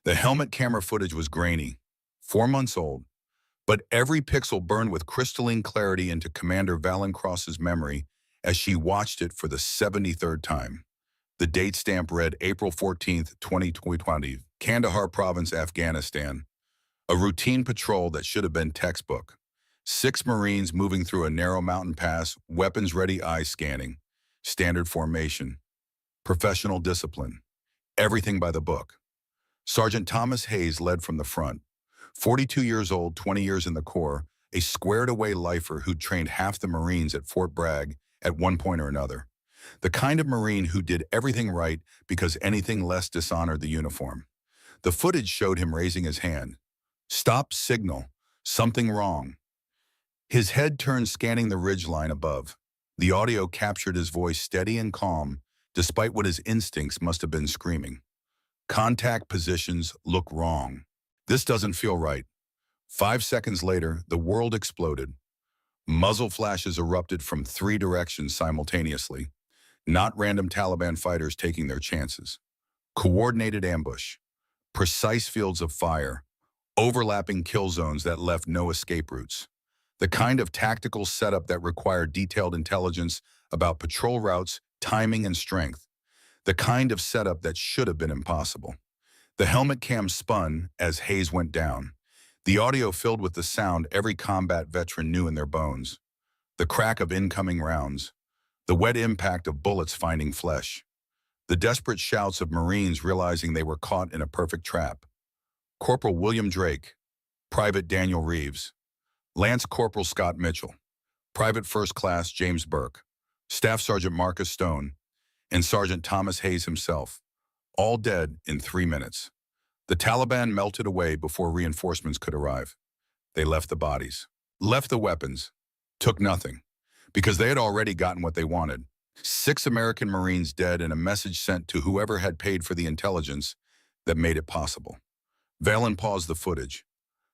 The helmet camera footage was grainy, 4 months old, but every pixel burned with crystalline clarity into Commander Valencross's memory as she watched it for the 73rd time. The date stamp read April 14th, 2020, Kandahar Province, Afghanistan. A routine patrol that should have been textbook. 6 Marines moving through a narrow mountain pass, weapons ready, eyes scanning. Standard formation. Professional discipline. Everything by the book. Sergeant Thomas Hayes led from the front. 42 years old, 20 years in the Corps, a squared-away lifer who'd trained half the Marines at Fort Bragg at one point or another. The kind of Marine who did everything right because anything less dishonored the uniform. The footage showed him raising his hand. Stop, signal. Something wrong. His head turned, scanning the ridgeline above. The audio captured his voice steady and calm, despite what his instincts must have been screaming. Contact positions look wrong. This doesn't feel right. 5 seconds later, the world exploded. Muzzle flashes erupted from 3 directions simultaneously. Not random Taliban fighters taking their chances. Coordinated ambush. Precise fields of fire. Overlapping kill zones that left no escape routes. The kind of tactical setup that required detailed intelligence about patrol routes, timing, and strength. The kind of setup that should have been impossible. The helmet cam spun as Hayes went down. The audio filled with the sound every combat veteran knew in their bones. The crack of incoming rounds. The wet impact of bullets finding flesh. The desperate shouts of Marines realizing they were caught in a perfect trap. Corporal William Drake, Private Daniel Reeves, Lance Corporal Scott Mitchell, Private First Class James Burke, Staff Sergeant Marcus Stone, and Sergeant Thomas Hayes himself, all dead in 3 minutes. The Taliban melted away before reinforcements could arrive. They left the bodies, left the weapons, took nothing, because they had already gotten what they wanted. 6 American Marines dead and a message sent to whoever had paid for the intelligence that made it possible. Valen paused the footage.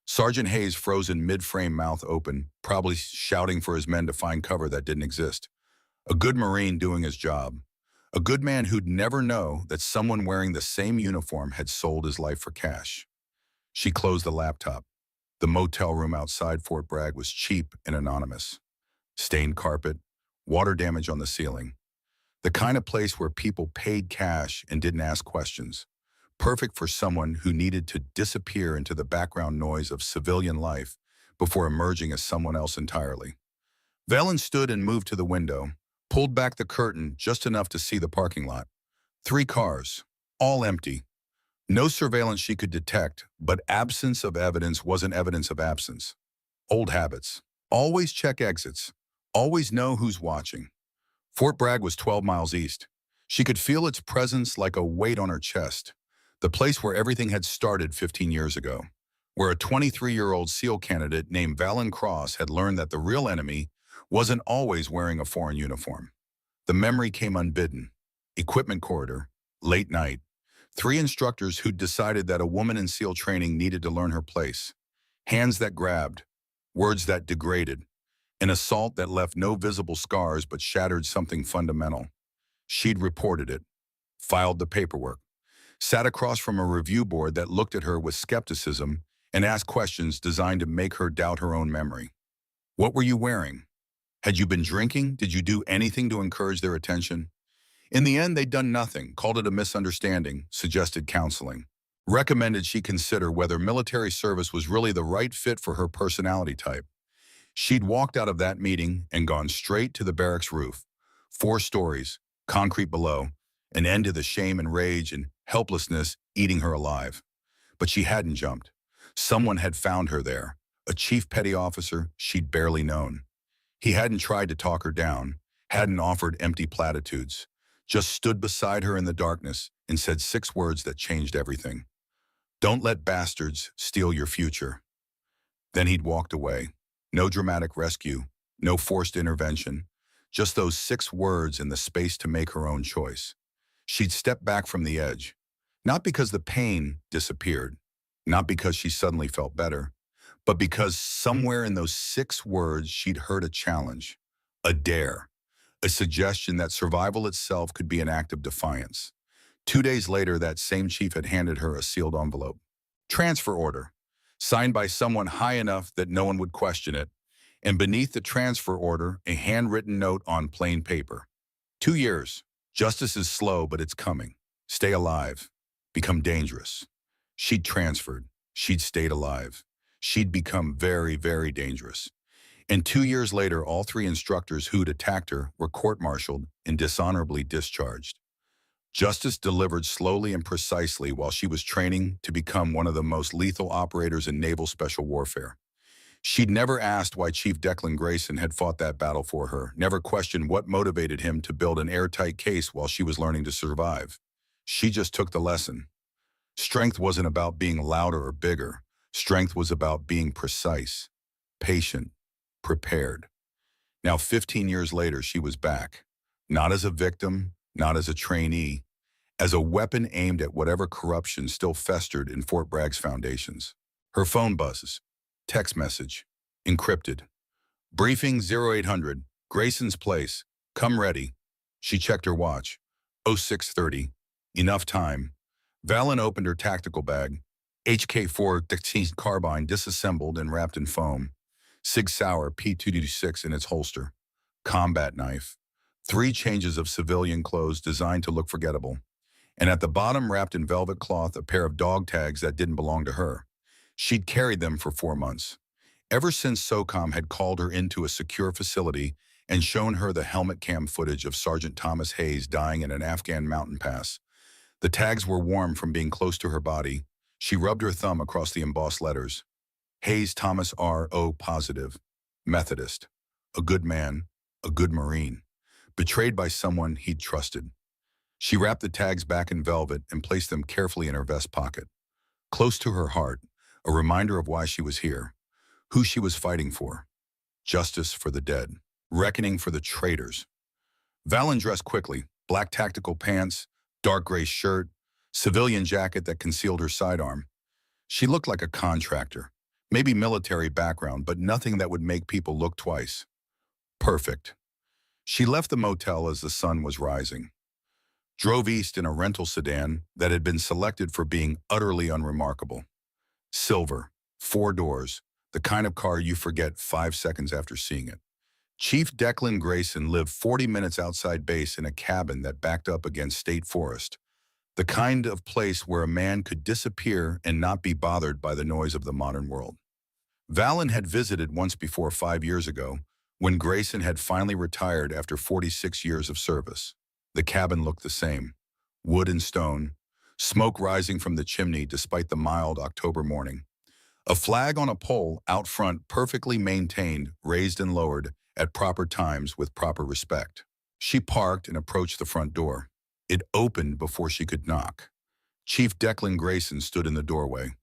Sergeant Hayes frozen mid-frame, mouth open, probably shouting for his men to find cover that didn't exist. A good Marine doing his job. A good man who'd never know that someone wearing the same uniform had sold his life for cash. She closed the laptop. The motel room outside Fort Bragg was cheap and anonymous. Stained carpet, water damage on the ceiling. The kind of place where people paid cash and didn't ask questions. Perfect for someone who needed to disappear into the background noise of civilian life before emerging as someone else entirely. Valen stood and moved to the window, pulled back the curtain just enough to see the parking lot. 3 cars, all empty. No surveillance she could detect, but absence of evidence wasn't evidence of absence. Old habits. Always check exits. Always know who's watching. Fort Bragg was 12 miles east. She could feel its presence like a weight on her chest. The place where everything had started 15 years ago, where a 23-year-old SEAL candidate named Valencross had learned that the real enemy wasn't always wearing a foreign uniform. The memory came unbidden. Equipment corridor, late night. 3 instructors who'd decided that a woman in SEAL training needed to learn her place. Hands that grabbed, words that degraded, an assault that left no visible scars but shattered something fundamental. She'd reported it, filed the paperwork, sat across from a review board that looked at her with skepticism and asked questions designed to make her doubt her own memory. What were you wearing? Had you been drinking? Did you do anything to encourage their attention? In the end, they'd done nothing, called it a misunderstanding, suggested counseling, recommended she consider whether military service was really the right fit for her personality type. She'd walked out of that meeting and gone straight to the barracks roof. 4 stories, concrete below, an end to the shame and rage and helplessness eating her alive. But she hadn't jumped. Someone had found her there, a chief petty officer she'd barely known. He hadn't tried to talk her down, hadn't offered empty platitudes, just stood beside her in the darkness and said 6 words that changed everything. Don't let bastards steal your future. Then he'd walked away. No dramatic rescue, no forced intervention, just those 6 words and the space to make her own choice. She'd stepped back from the edge, not because the pain disappeared, not because she suddenly felt better, but because somewhere in those 6 words she'd heard a challenge, a dare, a suggestion that survival itself could be an act of defiance. 2 days later, that same chief had handed her a sealed envelope. Transfer order, signed by someone high enough that no one would question it, and beneath the transfer order, a handwritten note on plain paper. 2 years. Justice is slow, but it's coming. Stay alive. Become dangerous. She'd transferred. She'd stayed alive. She'd become very, very dangerous. And 2 years later, all three instructors who'd attacked her were court-martialed and dishonorably discharged. Justice delivered slowly and precisely while she was training to become one of the most lethal operators in naval special warfare. She'd never asked why Chief Declan Grayson had fought that battle for her, never questioned what motivated him to build an airtight case while she was learning to survive. She just took the lesson. Strength wasn't about being louder or bigger. Strength was about being precise, patient, prepared. Now, 15 years later, she was back. Not as a victim, not as a trainee, as a weapon aimed at whatever corruption still festered in Fort Bragg's foundations. Her phone buzzes. Text message. Encrypted. Briefing 0800. Grayson's place. Come ready. She checked her watch. 0630. Enough time. Valen opened her tactical bag. HK-4 carbine disassembled and wrapped in foam. Sig Sauer P226 in its holster. Combat knife. 3 changes of civilian clothes designed to look forgettable. And at the bottom, wrapped in velvet cloth, a pair of dog tags that didn't belong to her. She'd carried them for 4 months. Ever since SOCOM had called her into a secure facility and shown her the helmet cam footage of Sergeant Thomas Hayes dying in an Afghan mountain pass. The tags were warm from being close to her body. She rubbed her thumb across the embossed letters. Hayes Thomas R.O. positive. Methodist. A good man. A good Marine. Betrayed by someone he'd trusted. She wrapped the tags back in velvet and placed them carefully in her vest pocket. Close to her heart, a reminder of why she was here, who she was fighting for. Justice for the dead. Reckoning for the traitors. Valen dressed quickly, black tactical pants, dark gray shirt, civilian jacket that concealed her sidearm. She looked like a contractor, maybe military background, but nothing that would make people look twice. Perfect. She left the motel as the sun was rising. Drove east in a rental sedan that had been selected for being utterly unremarkable. Silver, 4 doors, the kind of car you forget 5 seconds after seeing it. Chief Declan Grayson lived 40 minutes outside base in a cabin that backed up against state forest, the kind of place where a man could disappear and not be bothered by the noise of the modern world. Valen had visited once before 5 years ago, when Grayson had finally retired after 46 years of service. The cabin looked the same, wood and stone, smoke rising from the chimney despite the mild October morning. A flag on a pole out front, perfectly maintained, raised and lowered at proper times with proper respect. She parked and approached the front door. It opened before she could knock. Chief Declan Grayson stood in the doorway.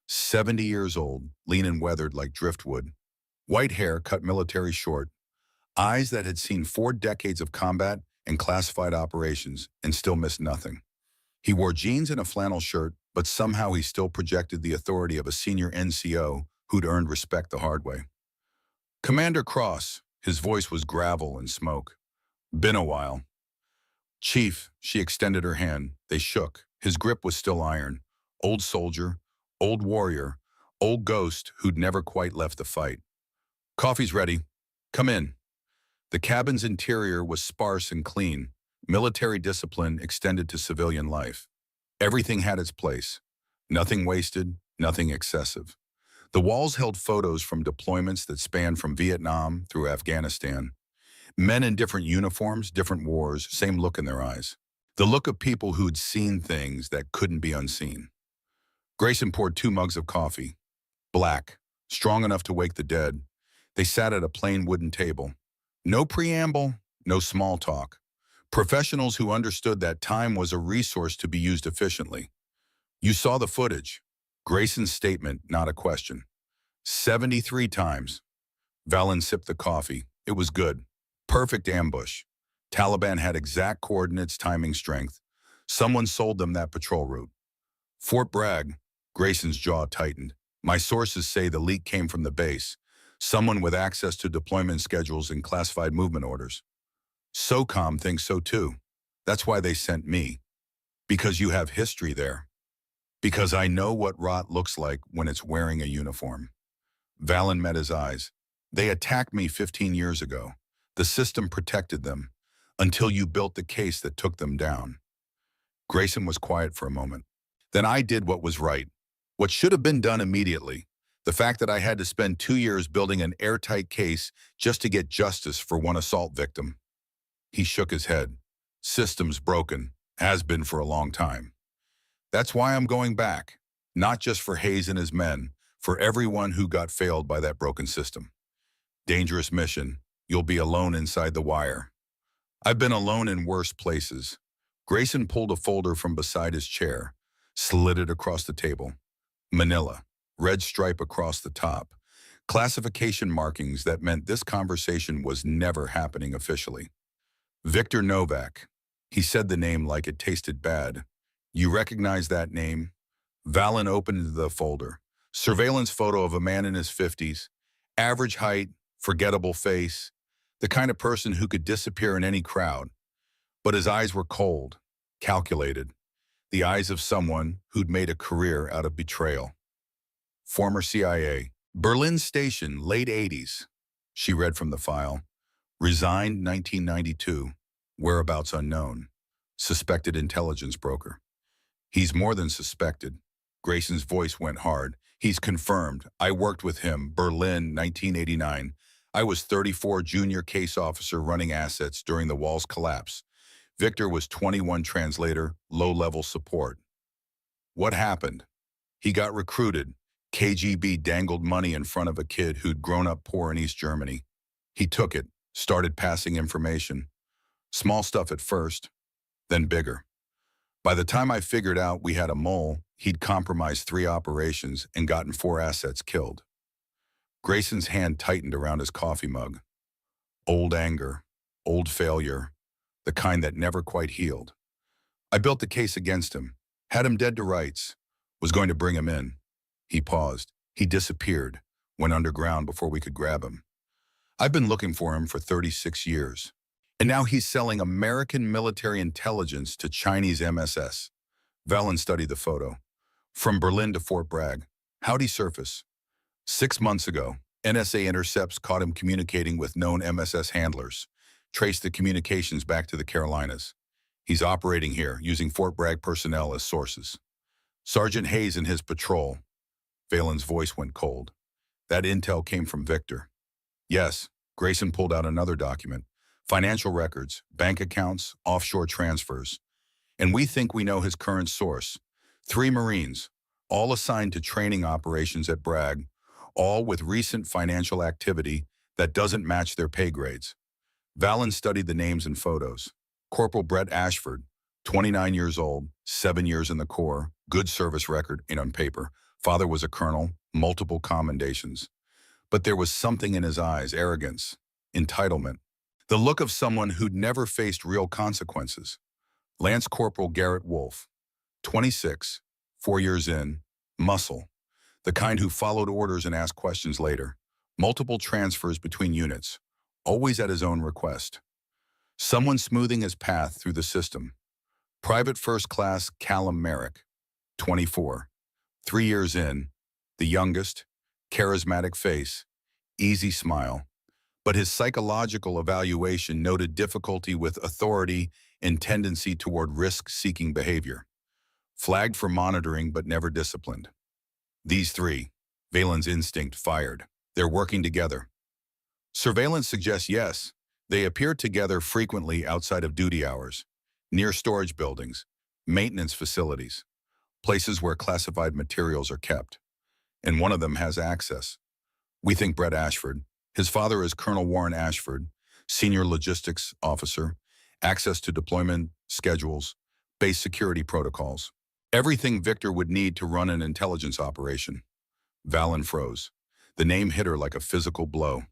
70 years old, lean and weathered like driftwood. White hair cut military short. Eyes that had seen 4 decades of combat and classified operations and still missed nothing. He wore jeans and a flannel shirt, but somehow he still projected the authority of a senior NCO who'd earned respect the hard way. Commander Cross, his voice was gravel and smoke. Been a while. Chief, she extended her hand. They shook. His grip was still iron. Old soldier, old warrior, old ghost who'd never quite left the fight. Coffee's ready. Come in. The cabin's interior was sparse and clean. Military discipline extended to civilian life. Everything had its place. Nothing wasted, nothing excessive. The walls held photos from deployments that spanned from Vietnam through Afghanistan. Men in different uniforms, different wars, same look in their eyes. The look of people who'd seen things that couldn't be unseen. Grayson poured 2 mugs of coffee. Black, strong enough to wake the dead. They sat at a plain wooden table. No preamble, no small talk. Professionals who understood that time was a resource to be used efficiently. You saw the footage. Grayson's statement, not a question. 73 times. Valen sipped the coffee. It was good. Perfect ambush. Taliban had exact coordinates, timing, strength. Someone sold them that patrol route. Fort Bragg. Grayson's jaw tightened. My sources say the leak came from the base. Someone with access to deployment schedules and classified movement orders. SOCOM thinks so too. That's why they sent me. Because you have history there. Because I know what rot looks like when it's wearing a uniform. Valen met his eyes. They attacked me 15 years ago. The system protected them until you built the case that took them down. Grayson was quiet for a moment. Then I did what was right. What should have been done immediately. The fact that I had to spend 2 years building an airtight case just to get justice for one assault victim. He shook his head. System's broken. Has been for a long time. That's why I'm going back. Not just for Hayes and his men, for everyone who got failed by that broken system. Dangerous mission. You'll be alone inside the wire. I've been alone in worse places. Grayson pulled a folder from beside his chair, slid it across the table. Manila, red stripe across the top. Classification markings that meant this conversation was never happening officially. Victor Novak. He said the name like it tasted bad. You recognize that name? Valen opened the folder. Surveillance photo of a man in his 50s. Average height, forgettable face. The kind of person who could disappear in any crowd. But his eyes were cold, calculated. The eyes of someone who'd made a career out of betrayal. Former CIA. Berlin Station, late 80s. She read from the file. Resigned 1992. Whereabouts unknown. Suspected intelligence broker. He's more than suspected. Grayson's voice went hard. He's confirmed. I worked with him. Berlin, 1989. I was 34 junior case officer running assets during the wall's collapse. Victor was 21 translator, low-level support. What happened? He got recruited. KGB dangled money in front of a kid who'd grown up poor in East Germany. He took it, started passing information. Small stuff at first, then bigger. By the time I figured out we had a mole, he'd compromised 3 operations and gotten 4 assets killed. Grayson's hand tightened around his coffee mug. Old anger, old failure, the kind that never quite healed. I built the case against him, had him dead to rights, was going to bring him in. He paused. He disappeared, went underground before we could grab him. I've been looking for him for 36 years. And now he's selling American military intelligence to Chinese MSS. Valen studied the photo. From Berlin to Fort Bragg. How'd he surface? 6 months ago, NSA intercepts caught him communicating with known MSS handlers. Traced the communications back to the Carolinas. He's operating here, using Fort Bragg personnel as sources. Sergeant Hayes and his patrol. Valen's voice went cold. That intel came from Victor. Yes, Grayson pulled out another document. Financial records, bank accounts, offshore transfers. And we think we know his current source. 3 Marines, all assigned to training operations at Bragg, all with recent financial activity that doesn't match their pay grades. Valen studied the names and photos. Corporal Brett Ashford, 29 years old, 7 years in the Corps, good service record on paper. Father was a colonel, multiple commendations. But there was something in his eyes, arrogance, entitlement. The look of someone who'd never faced real consequences. Lance Corporal Garrett Wolf, 26, 4 years in, muscle. The kind who followed orders and asked questions later. Multiple transfers between units, always at his own request. Someone smoothing his path through the system. Private First Class Callum Merrick, 24, 3 years in, the youngest, charismatic face, easy smile. But his psychological evaluation noted difficulty with authority and tendency toward risk-seeking behavior. Flagged for monitoring but never disciplined. These 3, Valen's instinct fired. They're working together. Surveillance suggests yes, they appear together frequently outside of duty hours, near storage buildings, maintenance facilities, places where classified materials are kept. And one of them has access. We think Brett Ashford. His father is Colonel Warren Ashford, senior logistics officer, access to deployment schedules, base security protocols. Everything Victor would need to run an intelligence operation. Valen froze. The name hit her like a physical blow.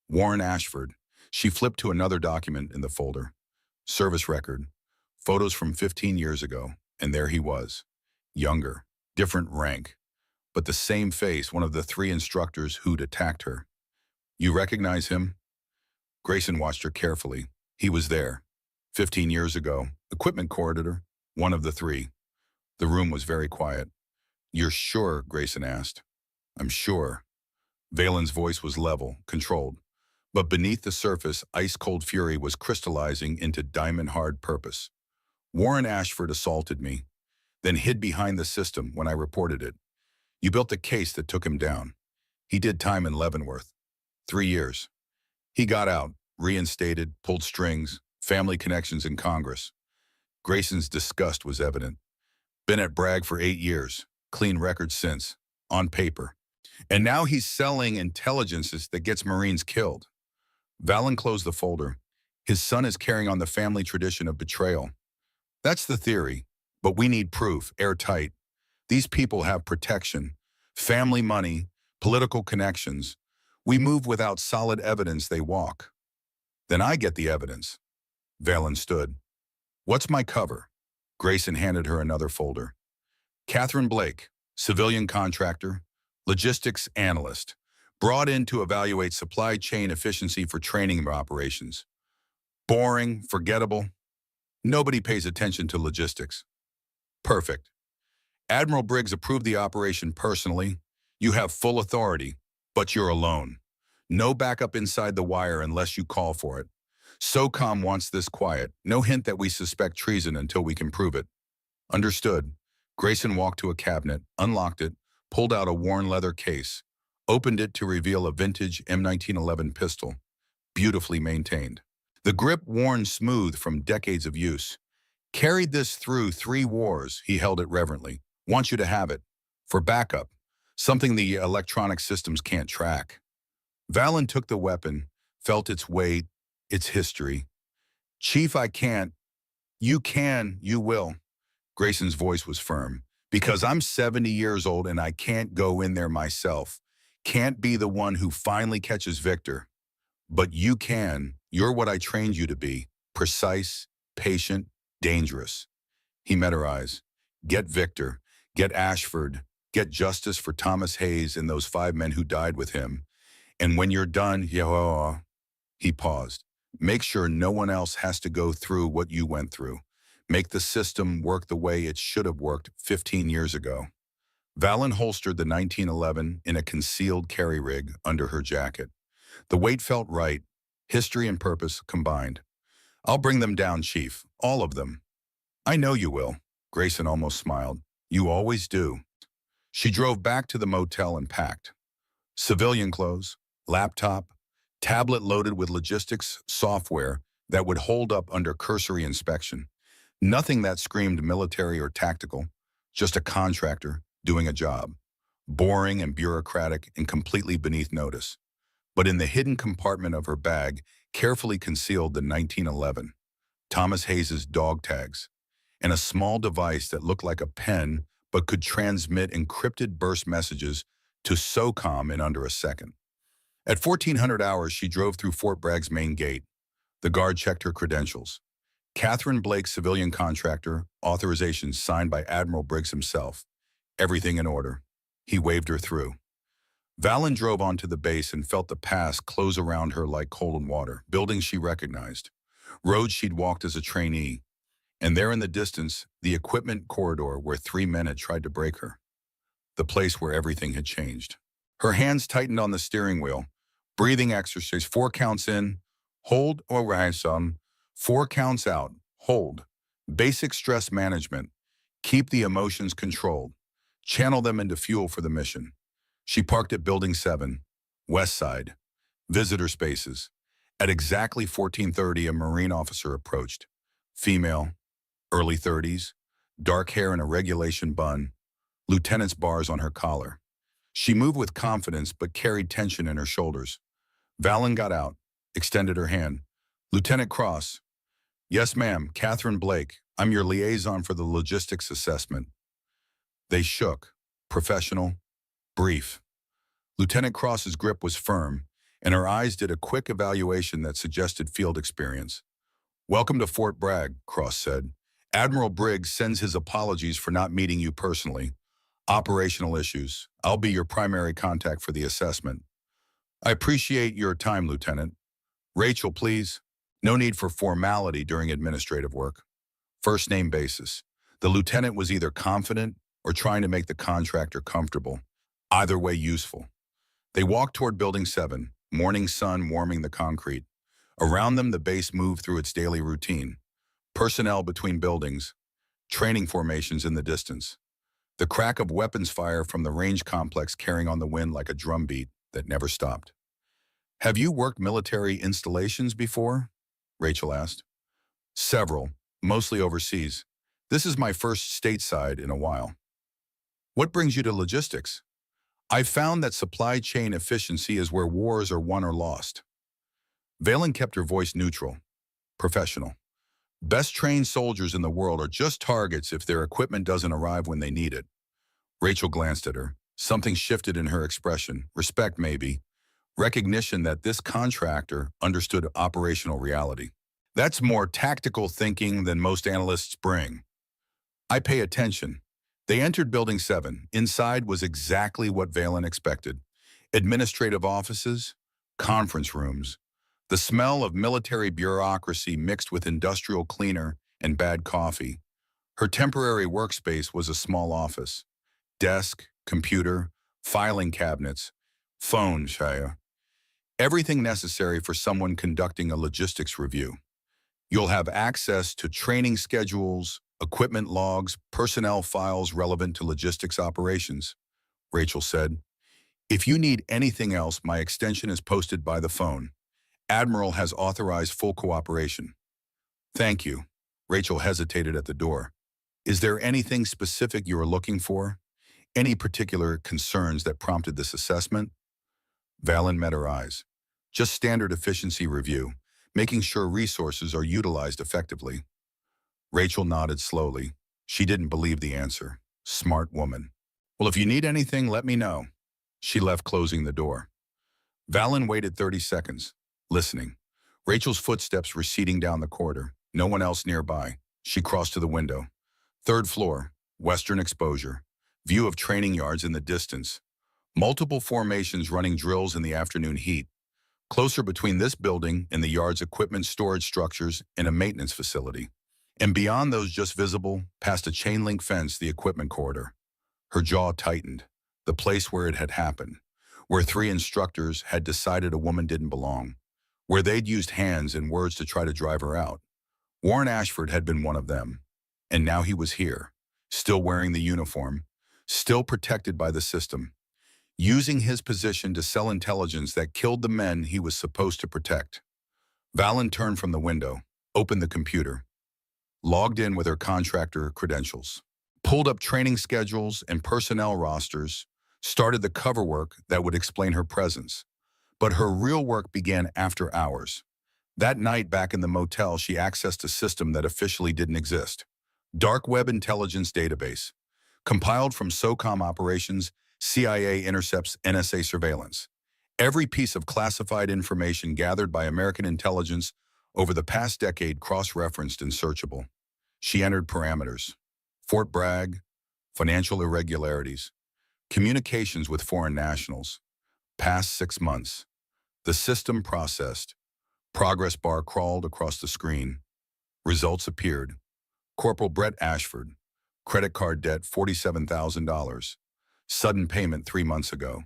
Warren Ashford. She flipped to another document in the folder. Service record. Photos from 15 years ago, and there he was. Younger, different rank, but the same face, one of the 3 instructors who'd attacked her. You recognize him? Grayson watched her carefully. He was there. 15 years ago, equipment corridor, One of the three. The room was very quiet. You're sure? Grayson asked. I'm sure. Valen's voice was level, controlled. But beneath the surface, ice-cold fury was crystallizing into diamond-hard purpose. Warren Ashford assaulted me, then hid behind the system when I reported it. You built a case that took him down. He did time in Leavenworth. 3 years. He got out, reinstated, pulled strings, family connections in Congress. Grayson's disgust was evident. Been at Bragg for 8 years, clean record since, on paper. And now he's selling intelligences that gets Marines killed. Valen closed the folder. His son is carrying on the family tradition of betrayal. That's the theory, but we need proof, airtight. These people have protection, family money, political connections. We move without solid evidence, they walk. Then I get the evidence. Valen stood. What's my cover? Grayson handed her another folder. Catherine Blake, civilian contractor, logistics analyst, brought in to evaluate supply chain efficiency for training operations. Boring, forgettable. Nobody pays attention to logistics. Perfect. Admiral Briggs approved the operation personally. You have full authority, but you're alone. No backup inside the wire unless you call for it. SOCOM wants this quiet. No hint that we suspect treason until we can prove it. Understood. Grayson walked to a cabinet, unlocked it, pulled out a worn leather case, opened it to reveal a vintage M1911 pistol, beautifully maintained. The grip worn smooth from decades of use. Carried this through 3 wars, he held it reverently. Want you to have it. For backup. Something the electronic systems can't track. Valen took the weapon, felt its weight, its history. Chief, I can't. You can, you will. Grayson's voice was firm. Because I'm 70 years old and I can't go in there myself. Can't be the one who finally catches Victor. But you can. You're what I trained you to be. Precise, patient, dangerous. He met her eyes. Get Victor. Get Ashford. Get justice for Thomas Hayes and those 5 men who died with him. And when you're done, he paused. Make sure no one else has to go through what you went through. Make the system work the way it should have worked 15 years ago. Valen holstered the 1911 in a concealed carry rig under her jacket. The weight felt right, history and purpose combined. I'll bring them down, Chief, all of them. I know you will. Grayson almost smiled. You always do. She drove back to the motel and packed. Civilian clothes, laptop, tablet loaded with logistics software that would hold up under cursory inspection. Nothing that screamed military or tactical, just a contractor doing a job. Boring and bureaucratic and completely beneath notice. But in the hidden compartment of her bag, carefully concealed the 1911, Thomas Hayes's dog tags, and a small device that looked like a pen but could transmit encrypted burst messages to SOCOM in under a second. At 1400 hours, she drove through Fort Bragg's main gate. The guard checked her credentials. Catherine Blake, civilian contractor, authorization signed by Admiral Briggs himself. Everything in order. He waved her through. Valen drove onto the base and felt the pass close around her like cold water. Buildings she recognized. Roads she'd walked as a trainee. And there in the distance, the equipment corridor where 3 men had tried to break her. The place where everything had changed. Her hands tightened on the steering wheel. Breathing exercise. 4 counts in. Hold or rise some. 4 counts out. Hold. Basic stress management. Keep the emotions controlled. Channel them into fuel for the mission. She parked at Building 7, West Side. Visitor spaces. At exactly 14:30, a Marine officer approached. Female, early 30s, dark hair in a regulation bun, lieutenant's bars on her collar. She moved with confidence but carried tension in her shoulders. Valen got out, extended her hand. Lieutenant Cross. Yes, ma'am, Catherine Blake. I'm your liaison for the logistics assessment. They shook, professional, brief. Lieutenant Cross's grip was firm, and her eyes did a quick evaluation that suggested field experience. Welcome to Fort Bragg, Cross said. Admiral Briggs sends his apologies for not meeting you personally. Operational issues. I'll be your primary contact for the assessment. I appreciate your time, Lieutenant. Rachel, please. No need for formality during administrative work. First name basis. The lieutenant was either confident or trying to make the contractor comfortable. Either way useful. They walked toward Building 7, morning sun warming the concrete. Around them, the base moved through its daily routine. Personnel between buildings, training formations in the distance. The crack of weapons fire from the range complex carrying on the wind like a drumbeat that never stopped. Have you worked military installations before? Rachel asked. Several, mostly overseas. This is my first stateside in a while. What brings you to logistics? I've found that supply chain efficiency is where wars are won or lost. Valen kept her voice neutral, professional. Best trained soldiers in the world are just targets if their equipment doesn't arrive when they need it. Rachel glanced at her. Something shifted in her expression. Respect, maybe. Recognition that this contractor understood operational reality. That's more tactical thinking than most analysts bring. I pay attention. They entered Building 7. Inside was exactly what Valen expected. Administrative offices, conference rooms. The smell of military bureaucracy mixed with industrial cleaner and bad coffee. Her temporary workspace was a small office. Desk, computer, filing cabinets, phone, Shaya. Everything necessary for someone conducting a logistics review. You'll have access to training schedules, equipment logs, personnel files relevant to logistics operations, Rachel said. If you need anything else, my extension is posted by the phone. Admiral has authorized full cooperation. Thank you. Rachel hesitated at the door. Is there anything specific you are looking for? Any particular concerns that prompted this assessment? Valen met her eyes. Just standard efficiency review, making sure resources are utilized effectively. Rachel nodded slowly. She didn't believe the answer. Smart woman. Well, if you need anything, let me know. She left, closing the door. Valen waited 30 seconds, listening. Rachel's footsteps receding down the corridor. No one else nearby. She crossed to the window. Third floor, western exposure. View of training yards in the distance. Multiple formations running drills in the afternoon heat. Closer between this building and the yard's equipment storage structures and a maintenance facility. And beyond those just visible, past a chain link fence, the equipment corridor. Her jaw tightened. The place where it had happened. Where 3 instructors had decided a woman didn't belong. Where they'd used hands and words to try to drive her out. Warren Ashford had been one of them. And now he was here, still wearing the uniform, still protected by the system, using his position to sell intelligence that killed the men he was supposed to protect. Valen turned from the window, opened the computer, logged in with her contractor credentials, pulled up training schedules and personnel rosters, started the cover work that would explain her presence. But her real work began after hours. That night back in the motel, she accessed a system that officially didn't exist. Dark Web Intelligence Database, compiled from SOCOM operations, CIA intercepts, NSA surveillance. Every piece of classified information gathered by American intelligence over the past decade cross-referenced and searchable. She entered parameters. Fort Bragg, financial irregularities, communications with foreign nationals, past 6 months. The system processed. Progress bar crawled across the screen. Results appeared. Corporal Brett Ashford, credit card debt $47,000. Sudden payment 3 months ago.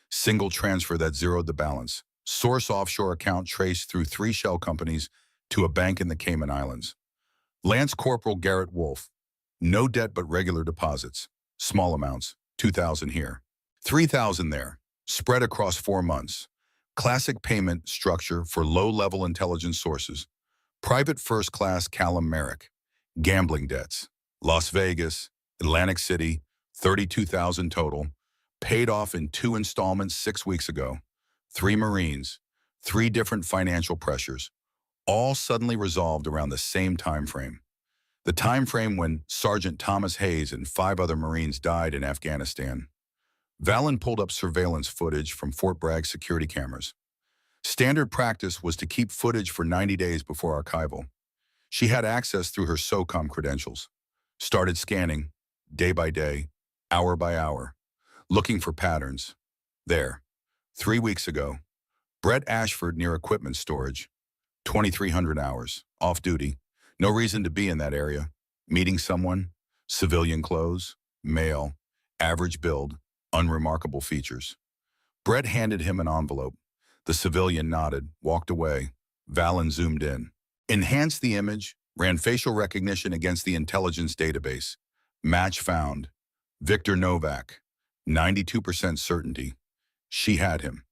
Single transfer that zeroed the balance. Source offshore account traced through 3 shell companies to a bank in the Cayman Islands. Lance Corporal Garrett Wolf. No debt but regular deposits. Small amounts, $2,000 here. $3,000 there. Spread across 4 months. Classic payment structure for low-level intelligence sources. Private First Class Callum Merrick. Gambling debts. Las Vegas, Atlantic City, $32,000 total. Paid off in 2 installments 6 weeks ago. 3 Marines. 3 different financial pressures. All suddenly resolved around the same time frame. The time frame when Sergeant Thomas Hayes and 5 other Marines died in Afghanistan. Valen pulled up surveillance footage from Fort Bragg security cameras. Standard practice was to keep footage for 90 days before archival. She had access through her SOCOM credentials. Started scanning, day by day, hour by hour, looking for patterns. There, 3 weeks ago, Brett Ashford near equipment storage, 2,300 hours, off duty, no reason to be in that area, meeting someone, Civilian clothes, male, average build, unremarkable features. Brett handed him an envelope. The civilian nodded, walked away. Valen zoomed in. Enhanced the image, ran facial recognition against the intelligence database. Match found. Victor Novak. 92% certainty. She had him.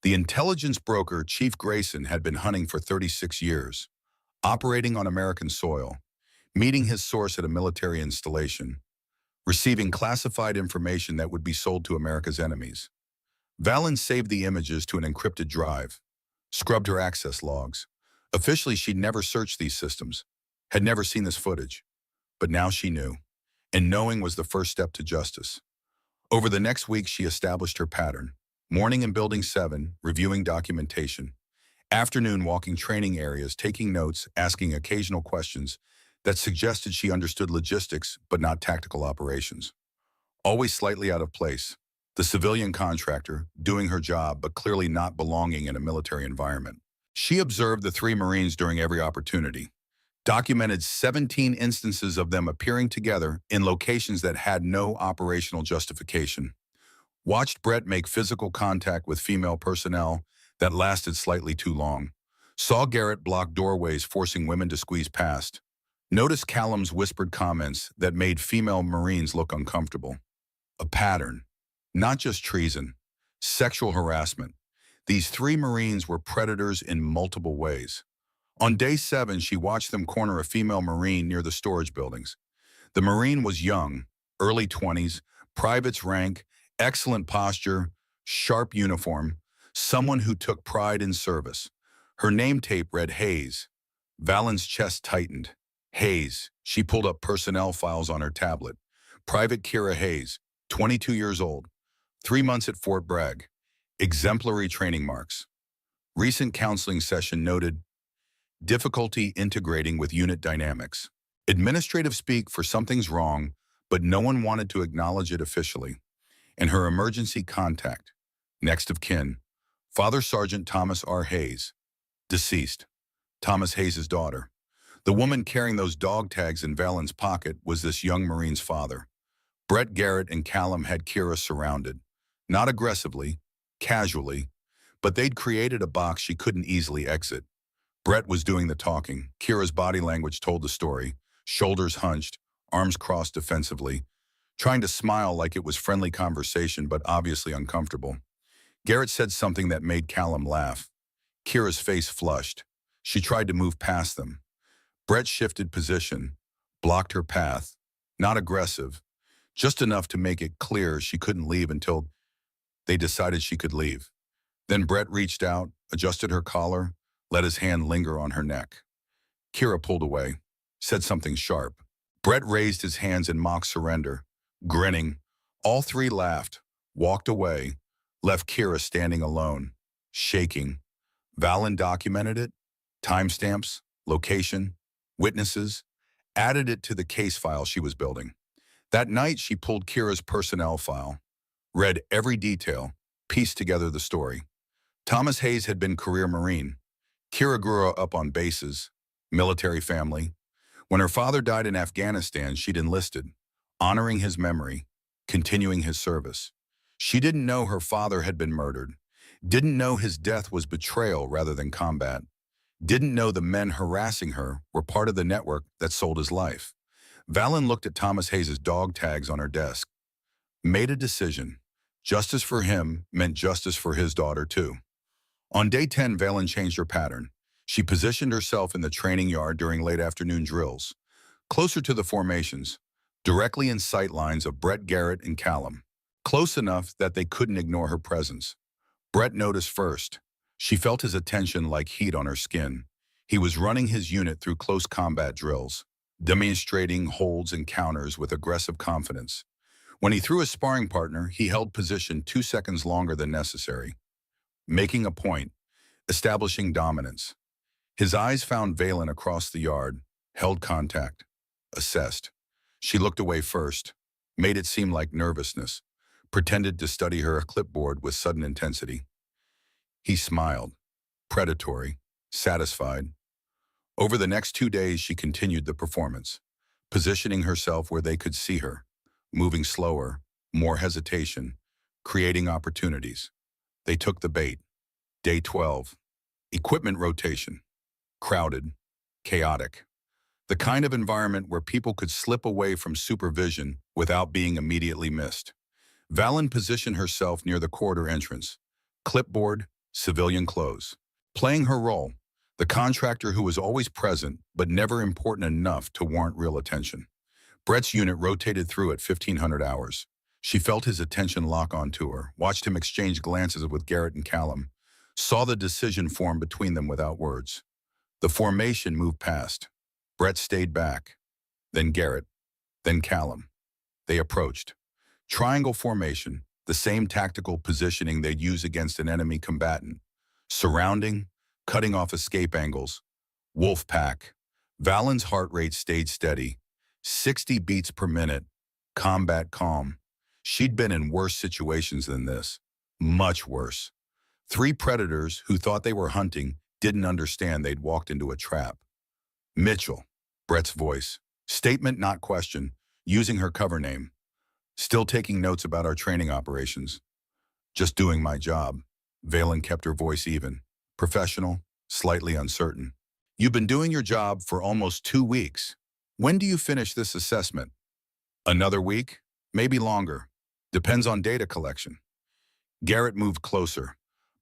The intelligence broker, Chief Grayson, had been hunting for 36 years, operating on American soil, meeting his source at a military installation, receiving classified information that would be sold to America's enemies. Valen saved the images to an encrypted drive, scrubbed her access logs. Officially, she'd never searched these systems, had never seen this footage, but now she knew, and knowing was the first step to justice. Over the next week, she established her pattern. Morning in Building 7, reviewing documentation. Afternoon walking training areas, taking notes, asking occasional questions that suggested she understood logistics but not tactical operations. Always slightly out of place. The civilian contractor, doing her job but clearly not belonging in a military environment. She observed the three Marines during every opportunity, documented 17 instances of them appearing together in locations that had no operational justification. Watched Brett make physical contact with female personnel that lasted slightly too long. Saw Garrett block doorways, forcing women to squeeze past. Noticed Callum's whispered comments that made female Marines look uncomfortable. A pattern, not just treason, sexual harassment. These three Marines were predators in multiple ways. On day 7, she watched them corner a female Marine near the storage buildings. The Marine was young, early 20s, private's rank, excellent posture, sharp uniform, someone who took pride in service. Her name tape read Hayes. Valen's chest tightened. Hayes. She pulled up personnel files on her tablet. Private Kira Hayes, 22 years old, 3 months at Fort Bragg. Exemplary training marks. Recent counseling session noted difficulty integrating with unit dynamics. Administrative speak for something's wrong, but no one wanted to acknowledge it officially. And her emergency contact, next of kin, Father Sergeant Thomas R. Hayes, deceased. Thomas Hayes' daughter. The woman carrying those dog tags in Valen's pocket was this young Marine's father. Brett, Garrett, and Callum had Kira surrounded. Not aggressively, casually, but they'd created a box she couldn't easily exit. Brett was doing the talking. Kira's body language told the story. Shoulders hunched, arms crossed defensively, trying to smile like it was friendly conversation but obviously uncomfortable. Garrett said something that made Callum laugh. Kira's face flushed. She tried to move past them. Brett shifted position, blocked her path. Not aggressive, just enough to make it clear she couldn't leave until they decided she could leave. Then Brett reached out, adjusted her collar, let his hand linger on her neck. Kira pulled away, said something sharp. Brett raised his hands in mock surrender. Grinning, all three laughed, walked away, left Kira standing alone, shaking. Valen documented it, timestamps, location, witnesses, added it to the case file she was building. That night, she pulled Kira's personnel file, read every detail, pieced together the story. Thomas Hayes had been career Marine. Kira grew up on bases, military family. When her father died in Afghanistan, she'd enlisted, honoring his memory, continuing his service. She didn't know her father had been murdered, didn't know his death was betrayal rather than combat, didn't know the men harassing her were part of the network that sold his life. Valen looked at Thomas Hayes' dog tags on her desk, made a decision. Justice for him meant justice for his daughter, too. On day 10, Valen changed her pattern. She positioned herself in the training yard during late afternoon drills, closer to the formations, directly in sight lines of Brett, Garrett, and Callum, close enough that they couldn't ignore her presence. Brett noticed first. She felt his attention like heat on her skin. He was running his unit through close combat drills, demonstrating holds and counters with aggressive confidence. When he threw a sparring partner, he held position 2 seconds longer than necessary, making a point, establishing dominance. His eyes found Valen across the yard, held contact, assessed. She looked away first, made it seem like nervousness, pretended to study her clipboard with sudden intensity. He smiled, predatory, satisfied. Over the next 2 days, she continued the performance. positioning herself where they could see her, moving slower, more hesitation, creating opportunities. They took the bait. Day 12. Equipment rotation. Crowded. Chaotic. The kind of environment where people could slip away from supervision without being immediately missed. Valen positioned herself near the corridor entrance. Clipboard, civilian clothes. Playing her role, the contractor who was always present but never important enough to warrant real attention. Brett's unit rotated through at 1500 hours. She felt his attention lock onto her, watched him exchange glances with Garrett and Callum, saw the decision form between them without words. The formation moved past. Brett stayed back. Then Garrett. Then Callum. They approached. Triangle formation, the same tactical positioning they'd use against an enemy combatant. Surrounding, cutting off escape angles. Wolf pack. Valen's heart rate stayed steady. 60 beats per minute. Combat calm. She'd been in worse situations than this. Much worse. 3 predators who thought they were hunting didn't understand they'd walked into a trap. Mitchell. Brett's voice. Statement not question. Using her cover name. Still taking notes about our training operations. Just doing my job. Valen kept her voice even. Professional, slightly uncertain. You've been doing your job for almost 2 weeks. When do you finish this assessment? Another week? Maybe longer. Depends on data collection. Garrett moved closer,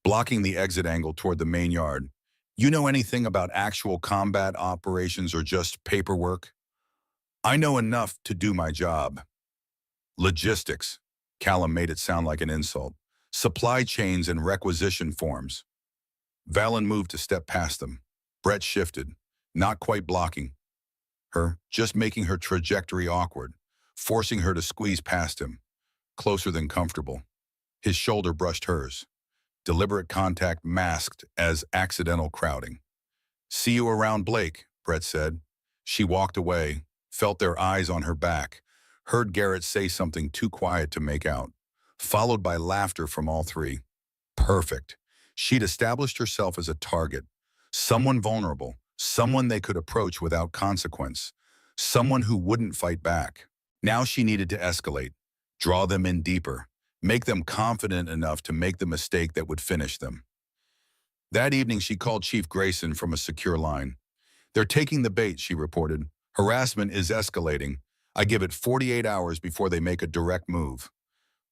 blocking the exit angle toward the main yard. You know anything about actual combat operations or just paperwork? I know enough to do my job. Logistics. Callum made it sound like an insult. Supply chains and requisition forms. Valen moved to step past them. Brett shifted, not quite blocking her, just making her trajectory awkward, forcing her to squeeze past him, closer than comfortable. His shoulder brushed hers. Deliberate contact masked as accidental crowding. See you around, Blake, Brett said. She walked away, felt their eyes on her back, heard Garrett say something too quiet to make out, followed by laughter from all 3. Perfect. She'd established herself as a target, someone vulnerable, someone they could approach without consequence, someone who wouldn't fight back. Now she needed to escalate, draw them in deeper, make them confident enough to make the mistake that would finish them. That evening, she called Chief Grayson from a secure line. They're taking the bait, she reported. Harassment is escalating. I give it 48 hours before they make a direct move.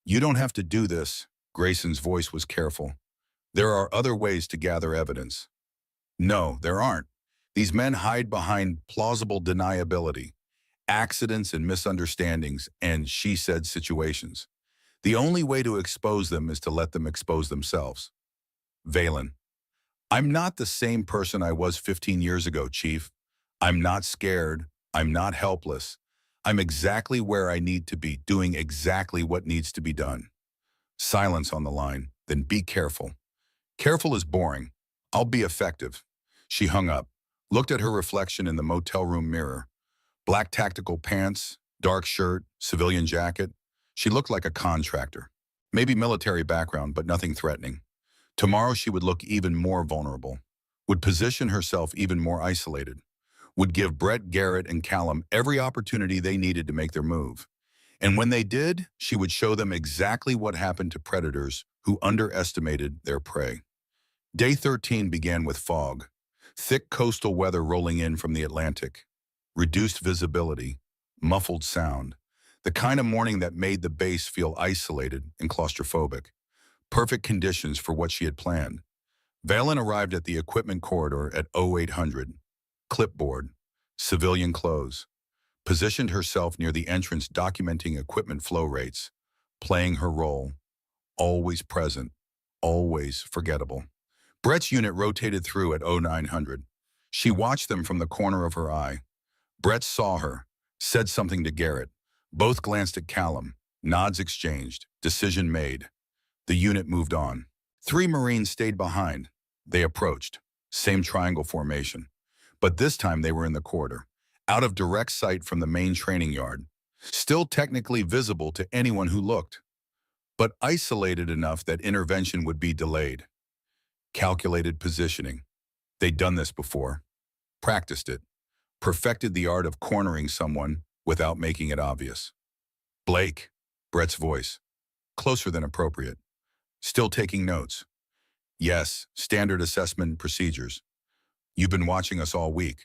You don't have to do this, Grayson's voice was careful. There are other ways to gather evidence. No, there aren't. These men hide behind plausible deniability, accidents and misunderstandings, and she-said situations. The only way to expose them is to let them expose themselves. Valen. I'm not the same person I was 15 years ago, Chief. I'm not scared. I'm not helpless. I'm exactly where I need to be, doing exactly what needs to be done. Silence on the line, then be careful. Careful is boring. I'll be effective. She hung up, looked at her reflection in the motel room mirror. Black tactical pants, dark shirt, civilian jacket. She looked like a contractor. Maybe military background, but nothing threatening. Tomorrow she would look even more vulnerable, would position herself even more isolated, would give Brett, Garrett, and Callum every opportunity they needed to make their move. And when they did, she would show them exactly what happened to predators who underestimated their prey. Day 13 began with fog, thick coastal weather rolling in from the Atlantic, reduced visibility, muffled sound, the kind of morning that made the base feel isolated and claustrophobic. Perfect conditions for what she had planned. Valen arrived at the equipment corridor at 0800. Clipboard, civilian clothes. Positioned herself near the entrance documenting equipment flow rates, playing her role. Always present, always forgettable. Brett's unit rotated through at 0900. She watched them from the corner of her eye. Brett saw her, said something to Garrett. Both glanced at Callum. Nods exchanged. Decision made. The unit moved on. 3 Marines stayed behind. They approached. Same triangle formation. But this time they were in the corridor, out of direct sight from the main training yard. Still technically visible to anyone who looked, but isolated enough that intervention would be delayed. Calculated positioning. They'd done this before. Practiced it. Perfected the art of cornering someone without making it obvious. Blake, Brett's voice, closer than appropriate. Still taking notes. Yes, standard assessment procedures. You've been watching us all week.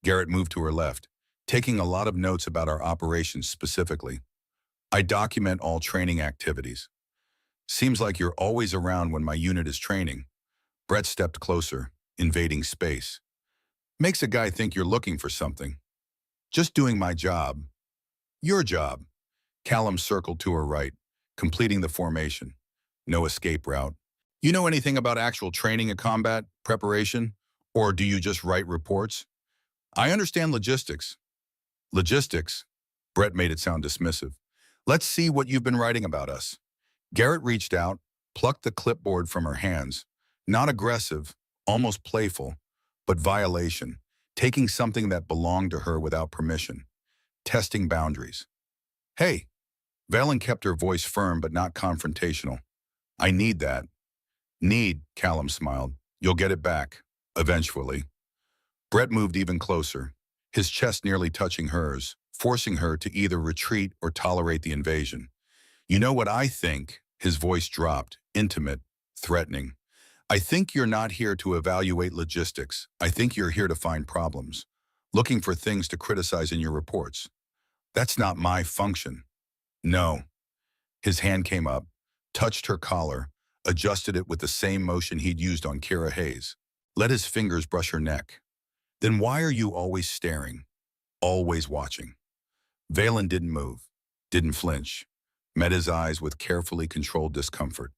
Garrett moved to her left, taking a lot of notes about our operations specifically. I document all training activities. Seems like you're always around when my unit is training. Brett stepped closer, invading space. Makes a guy think you're looking for something. Just doing my job. Your job. Callum circled to her right, completing the formation. No escape route. You know anything about actual training and combat preparation? Or do you just write reports? I understand logistics. Logistics? Brett made it sound dismissive. Let's see what you've been writing about us. Garrett reached out, plucked the clipboard from her hands. Not aggressive, almost playful, but violation, taking something that belonged to her without permission. Testing boundaries. Hey, Valen kept her voice firm but not confrontational. I need that. Need, Callum smiled. You'll get it back, eventually. Brett moved even closer, his chest nearly touching hers, forcing her to either retreat or tolerate the invasion. You know what I think? His voice dropped, intimate, threatening. I think you're not here to evaluate logistics. I think you're here to find problems, looking for things to criticize in your reports. That's not my function. No. His hand came up, touched her collar, adjusted it with the same motion he'd used on Kira Hayes. Let his fingers brush her neck. Then why are you always staring? Always watching? Valen didn't move, didn't flinch, met his eyes with carefully controlled discomfort.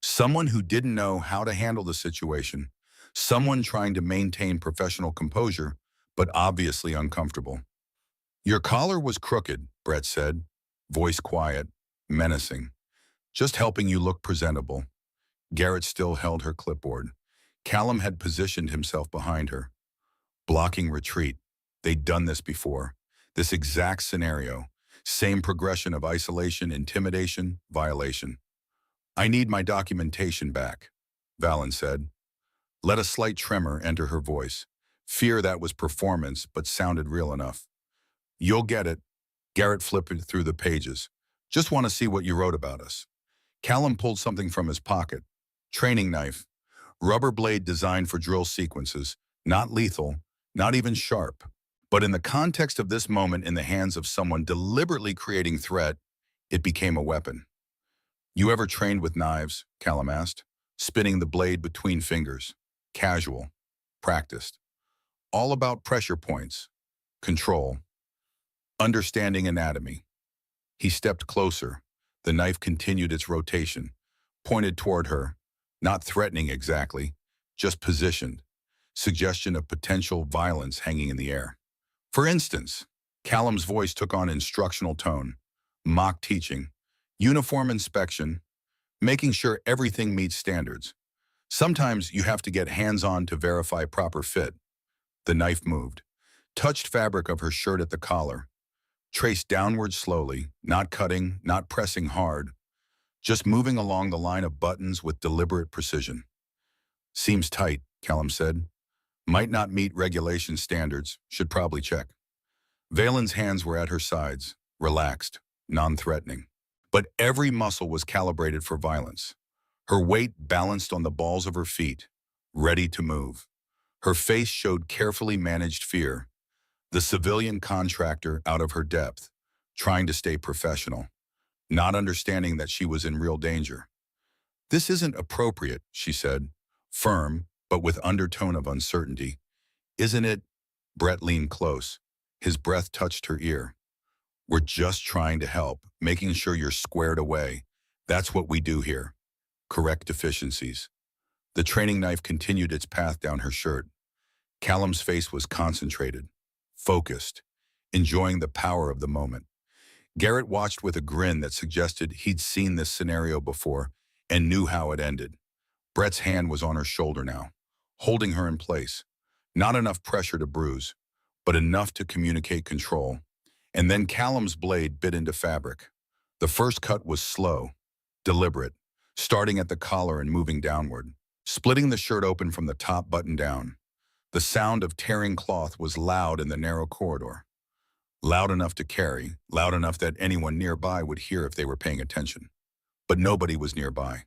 Someone who didn't know how to handle the situation, someone trying to maintain professional composure, but obviously uncomfortable. Your collar was crooked, Brett said, voice quiet, menacing. Just helping you look presentable. Garrett still held her clipboard. Callum had positioned himself behind her, blocking retreat. They'd done this before. This exact scenario. Same progression of isolation, intimidation, violation. I need my documentation back, Valen said. Let a slight tremor enter her voice. Fear that was performance, but sounded real enough. You'll get it. Garrett flipped through the pages. Just want to see what you wrote about us. Callum pulled something from his pocket. Training knife. Rubber blade designed for drill sequences. Not lethal, not even sharp. But in the context of this moment in the hands of someone deliberately creating threat, it became a weapon. You ever trained with knives? Callum asked, spinning the blade between fingers. Casual. Practiced. All about pressure points. Control. Understanding anatomy. He stepped closer. The knife continued its rotation, pointed toward her, not threatening exactly, just positioned. Suggestion of potential violence hanging in the air. For instance, Callum's voice took on instructional tone, mock teaching, uniform inspection, making sure everything meets standards. Sometimes you have to get hands-on to verify proper fit. The knife moved, touched fabric of her shirt at the collar, traced downward slowly, not cutting, not pressing hard, just moving along the line of buttons with deliberate precision. Seems tight, Callum said. Might not meet regulation standards, should probably check. Valen's hands were at her sides, relaxed, non-threatening. But every muscle was calibrated for violence. Her weight balanced on the balls of her feet, ready to move. Her face showed carefully managed fear, the civilian contractor out of her depth, trying to stay professional, not understanding that she was in real danger. This isn't appropriate, she said, firm, but with undertone of uncertainty. Isn't it? Brett leaned close. His breath touched her ear. We're just trying to help, making sure you're squared away. That's what we do here. Correct deficiencies. The training knife continued its path down her shirt. Callum's face was concentrated, focused, enjoying the power of the moment. Garrett watched with a grin that suggested he'd seen this scenario before and knew how it ended. Brett's hand was on her shoulder now, holding her in place. Not enough pressure to bruise, but enough to communicate control. And then Callum's blade bit into fabric. The first cut was slow, deliberate, starting at the collar and moving downward, splitting the shirt open from the top button down. The sound of tearing cloth was loud in the narrow corridor. Loud enough to carry, loud enough that anyone nearby would hear if they were paying attention. But nobody was nearby.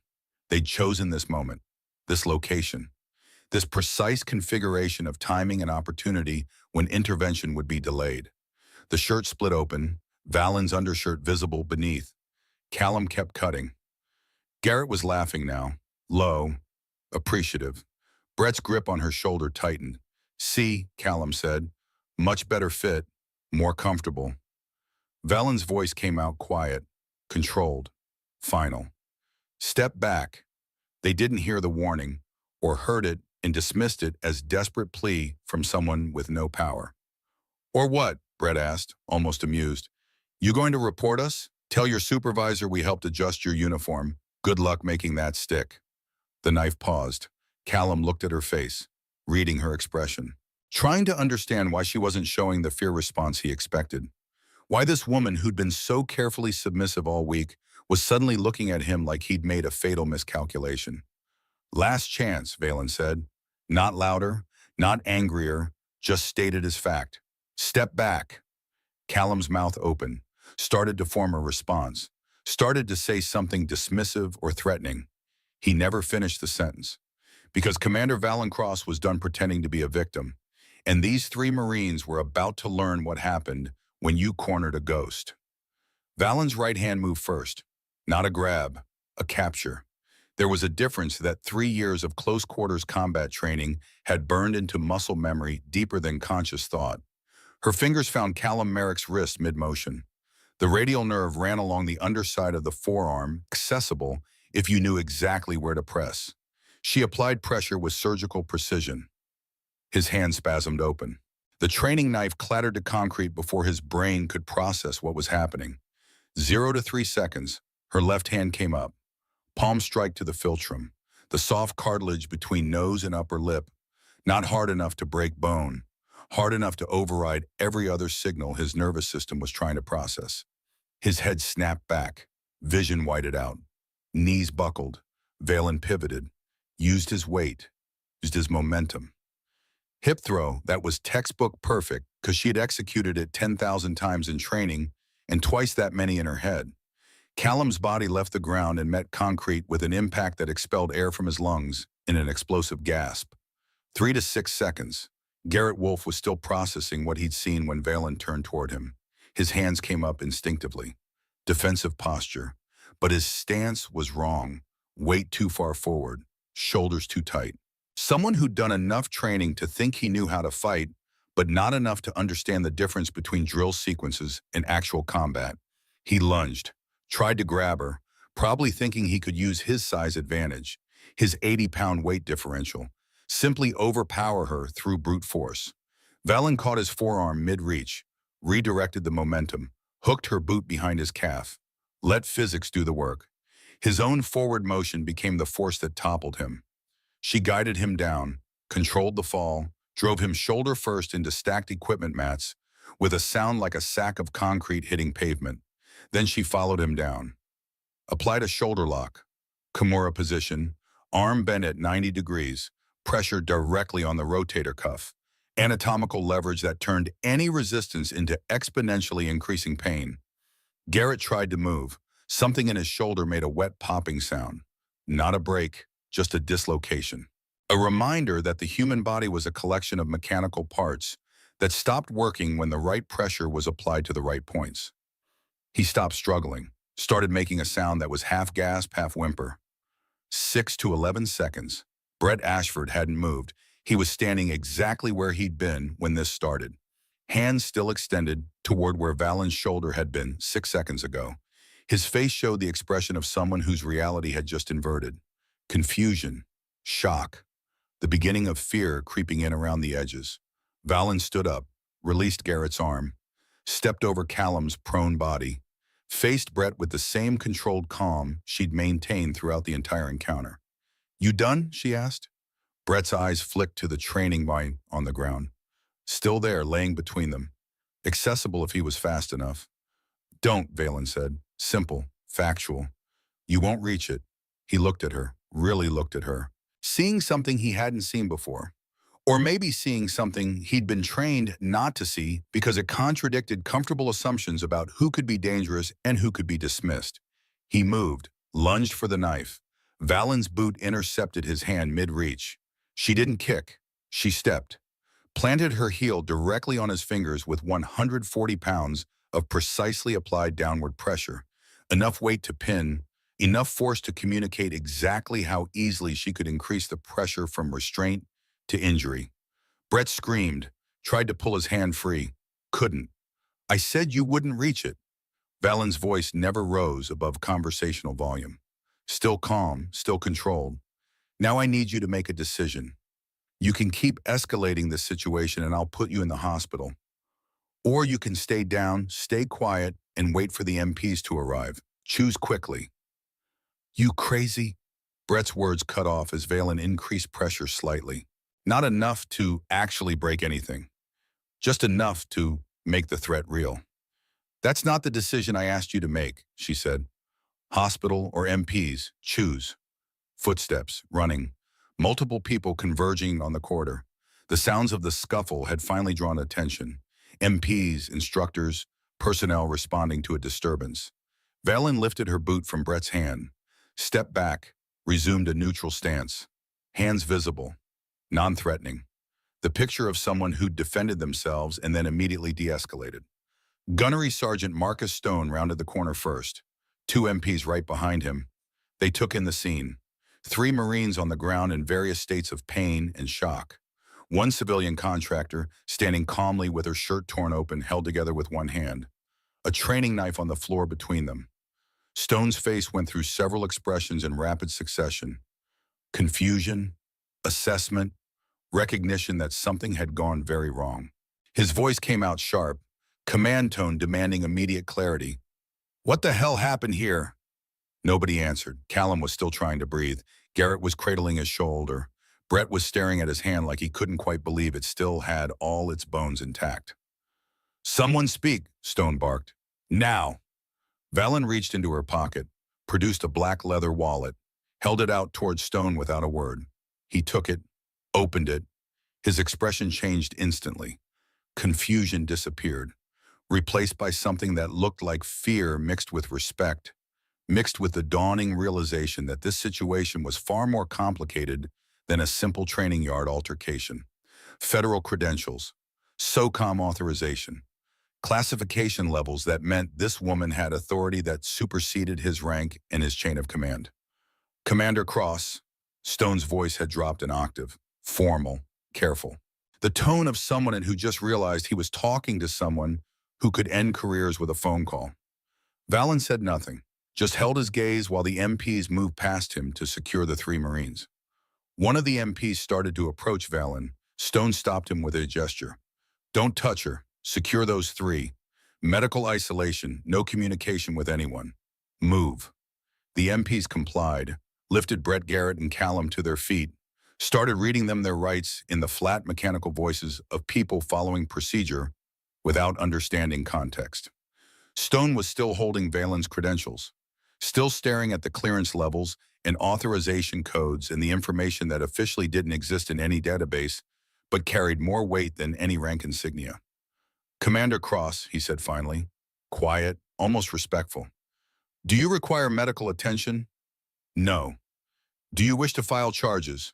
They'd chosen this moment, this location, this precise configuration of timing and opportunity when intervention would be delayed. The shirt split open, Valen's undershirt visible beneath. Callum kept cutting. Garrett was laughing now, low, appreciative. Brett's grip on her shoulder tightened. "See," Callum said, "much better fit, more comfortable." Valen's voice came out quiet, controlled, final. "Step back." They didn't hear the warning, or heard it and dismissed it as desperate plea from someone with no power. "Or what?" Brett asked, almost amused. "You going to report us? Tell your supervisor we helped adjust your uniform. Good luck making that stick." The knife paused. Callum looked at her face, reading her expression, trying to understand why she wasn't showing the fear response he expected. Why this woman who'd been so carefully submissive all week was suddenly looking at him like he'd made a fatal miscalculation. "Last chance," Valen said. Not louder, not angrier, just stated as fact. "Step back." Callum's mouth opened, started to form a response, started to say something dismissive or threatening. He never finished the sentence, because Commander Valencross was done pretending to be a victim, and these three Marines were about to learn what happened when you cornered a ghost. Valen's right hand moved first, not a grab, a capture. There was a difference that 3 years of close-quarters combat training had burned into muscle memory deeper than conscious thought. Her fingers found Callum Merrick's wrist mid-motion. The radial nerve ran along the underside of the forearm, accessible if you knew exactly where to press. She applied pressure with surgical precision. His hand spasmed open. The training knife clattered to concrete before his brain could process what was happening. 0 to 3 seconds, her left hand came up. Palm strike to the philtrum, the soft cartilage between nose and upper lip. Not hard enough to break bone, hard enough to override every other signal his nervous system was trying to process. His head snapped back, vision whited out. Knees buckled, Valen pivoted, used his weight, used his momentum. Hip throw that was textbook perfect because she had executed it 10,000 times in training and twice that many in her head. Callum's body left the ground and met concrete with an impact that expelled air from his lungs in an explosive gasp. 3 to 6 seconds. Garrett Wolfe was still processing what he'd seen when Valen turned toward him. His hands came up instinctively. Defensive posture. But his stance was wrong. Weight too far forward. Shoulders too tight. Someone who'd done enough training to think he knew how to fight, but not enough to understand the difference between drill sequences and actual combat. He lunged, tried to grab her, probably thinking he could use his size advantage, his 80-pound weight differential, simply overpower her through brute force. Valen caught his forearm mid-reach, redirected the momentum, hooked her boot behind his calf. Let physics do the work. His own forward motion became the force that toppled him. She guided him down, controlled the fall, drove him shoulder first into stacked equipment mats, with a sound like a sack of concrete hitting pavement. Then she followed him down. Applied a shoulder lock, Kimura position, arm bent at 90 degrees, pressure directly on the rotator cuff, anatomical leverage that turned any resistance into exponentially increasing pain. Garrett tried to move. Something in his shoulder made a wet popping sound. Not a break, just a dislocation. A reminder that the human body was a collection of mechanical parts that stopped working when the right pressure was applied to the right points. He stopped struggling, started making a sound that was half gasp, half whimper. 6 to 11 seconds. Brett Ashford hadn't moved. He was standing exactly where he'd been when this started. Hands still extended toward where Valen's shoulder had been 6 seconds ago. His face showed the expression of someone whose reality had just inverted. Confusion, shock, the beginning of fear creeping in around the edges. Valen stood up, released Garrett's arm, stepped over Callum's prone body, faced Brett with the same controlled calm she'd maintained throughout the entire encounter. "You done?" she asked. Brett's eyes flicked to the training vine on the ground, still there, laying between them, accessible if he was fast enough. "Don't," Valen said. Simple, factual. "You won't reach it." He looked at her, really looked at her, seeing something he hadn't seen before. Or maybe seeing something he'd been trained not to see because it contradicted comfortable assumptions about who could be dangerous and who could be dismissed. He moved, lunged for the knife. Valen's boot intercepted his hand mid-reach. She didn't kick. She stepped, planted her heel directly on his fingers with 140 pounds of precisely applied downward pressure. Enough weight to pin, enough force to communicate exactly how easily she could increase the pressure from restraint to injury. Brett screamed, tried to pull his hand free. Couldn't. I said you wouldn't reach it. Valen's voice never rose above conversational volume. Still calm, still controlled. Now I need you to make a decision. You can keep escalating this situation and I'll put you in the hospital. Or you can stay down, stay quiet, and wait for the MPs to arrive. Choose quickly. You crazy? Brett's words cut off as Valen increased pressure slightly. Not enough to actually break anything. Just enough to make the threat real. That's not the decision I asked you to make, she said. Hospital or MPs, choose. Footsteps, running. Multiple people converging on the corridor. The sounds of the scuffle had finally drawn attention. MPs, instructors, personnel responding to a disturbance. Valen lifted her boot from Brett's hand, stepped back, resumed a neutral stance. Hands visible, non-threatening. The picture of someone who'd defended themselves and then immediately de-escalated. Gunnery Sergeant Marcus Stone rounded the corner first. 2 MPs right behind him. They took in the scene. 3 Marines on the ground in various states of pain and shock. 1 civilian contractor, standing calmly with her shirt torn open, held together with one hand. A training knife on the floor between them. Stone's face went through several expressions in rapid succession. Confusion, assessment, recognition that something had gone very wrong. His voice came out sharp, command tone demanding immediate clarity. What the hell happened here? Nobody answered. Callum was still trying to breathe. Garrett was cradling his shoulder. Brett was staring at his hand like he couldn't quite believe it still had all its bones intact. Someone speak, Stone barked. Now. Valen reached into her pocket, produced a black leather wallet, held it out towards Stone without a word. He took it, opened it. His expression changed instantly. Confusion disappeared, replaced by something that looked like fear mixed with respect, mixed with the dawning realization that this situation was far more complicated than a simple training yard altercation. Federal credentials, SOCOM authorization, classification levels that meant this woman had authority that superseded his rank and his chain of command. Commander Cross, Stone's voice had dropped an octave, formal, careful. The tone of someone who just realized he was talking to someone who could end careers with a phone call. Valen said nothing, just held his gaze while the MPs moved past him to secure the 3 Marines. One of the MPs started to approach Valen. Stone stopped him with a gesture. Don't touch her. Secure those 3. Medical isolation, no communication with anyone. Move. The MPs complied, lifted Brett, Garrett, and Callum to their feet, started reading them their rights in the flat mechanical voices of people following procedure without understanding context. Stone was still holding Valen's credentials, still staring at the clearance levels and authorization codes and the information that officially didn't exist in any database, but carried more weight than any rank insignia. Commander Cross, he said finally, quiet, almost respectful. Do you require medical attention? No. Do you wish to file charges?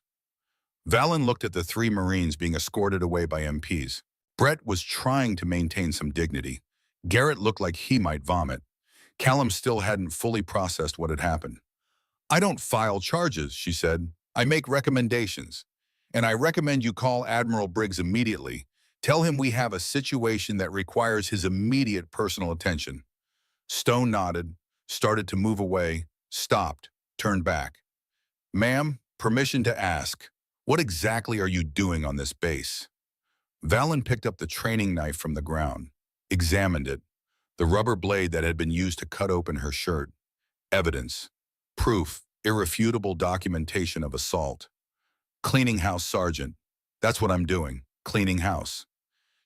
Valen looked at the 3 Marines being escorted away by MPs. Brett was trying to maintain some dignity. Garrett looked like he might vomit. Callum still hadn't fully processed what had happened. I don't file charges, she said. I make recommendations. And I recommend you call Admiral Briggs immediately. Tell him we have a situation that requires his immediate personal attention. Stone nodded, started to move away, stopped, turned back. Ma'am, permission to ask. What exactly are you doing on this base? Valen picked up the training knife from the ground, examined it, the rubber blade that had been used to cut open her shirt. Evidence. Proof, irrefutable documentation of assault. Cleaning house, Sergeant. That's what I'm doing, cleaning house.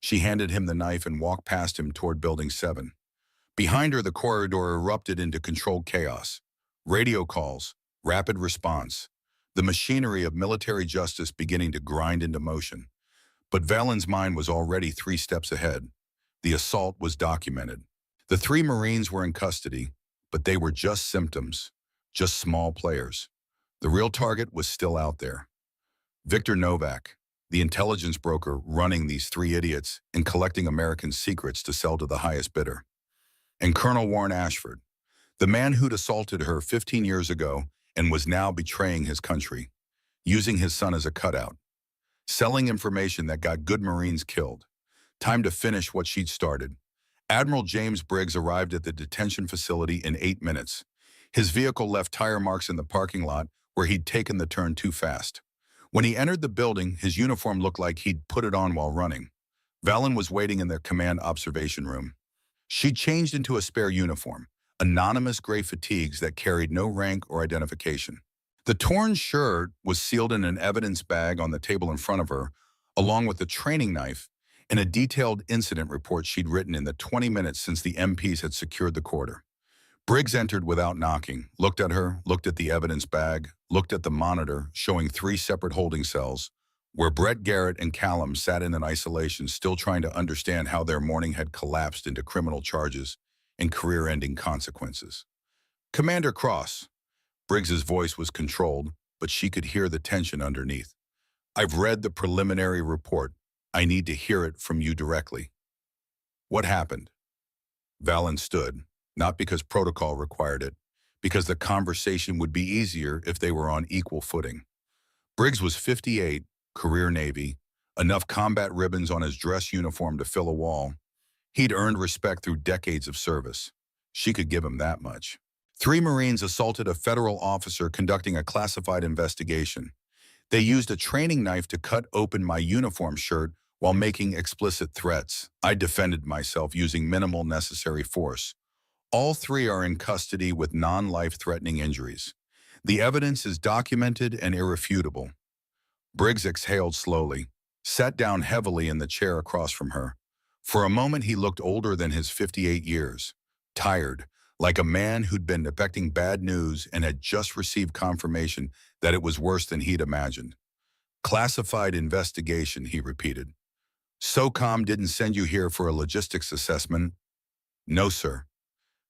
She handed him the knife and walked past him toward Building 7. Behind her, the corridor erupted into controlled chaos. Radio calls, rapid response. The machinery of military justice beginning to grind into motion. But Valen's mind was already 3 steps ahead. The assault was documented. The 3 Marines were in custody, but they were just symptoms, just small players. The real target was still out there. Victor Novak, the intelligence broker running these 3 idiots and collecting American secrets to sell to the highest bidder. And Colonel Warren Ashford, the man who'd assaulted her 15 years ago and was now betraying his country, using his son as a cutout, selling information that got good Marines killed. Time to finish what she'd started. Admiral James Briggs arrived at the detention facility in 8 minutes. His vehicle left tire marks in the parking lot where he'd taken the turn too fast. When he entered the building, his uniform looked like he'd put it on while running. Valen was waiting in the command observation room. She'd changed into a spare uniform, anonymous gray fatigues that carried no rank or identification. The torn shirt was sealed in an evidence bag on the table in front of her, along with a training knife and a detailed incident report she'd written in the 20 minutes since the MPs had secured the quarter. Briggs entered without knocking, looked at her, looked at the evidence bag, looked at the monitor showing 3 separate holding cells, where Brett Garrett and Callum sat in isolation, still trying to understand how their morning had collapsed into criminal charges and career-ending consequences. "Commander Cross." Briggs's voice was controlled, but she could hear the tension underneath. "I've read the preliminary report. I need to hear it from you directly." "What happened?" Valen stood, not because protocol required it, because the conversation would be easier if they were on equal footing. Briggs was 58, career Navy, enough combat ribbons on his dress uniform to fill a wall. He'd earned respect through decades of service. She could give him that much. 3 Marines assaulted a federal officer conducting a classified investigation. They used a training knife to cut open my uniform shirt while making explicit threats. I defended myself using minimal necessary force. All 3 are in custody with non-life-threatening injuries. The evidence is documented and irrefutable. Briggs exhaled slowly, sat down heavily in the chair across from her. For a moment he looked older than his 58 years, tired, like a man who'd been expecting bad news and had just received confirmation that it was worse than he'd imagined. "Classified investigation," he repeated. "SOCOM didn't send you here for a logistics assessment?" "No, sir."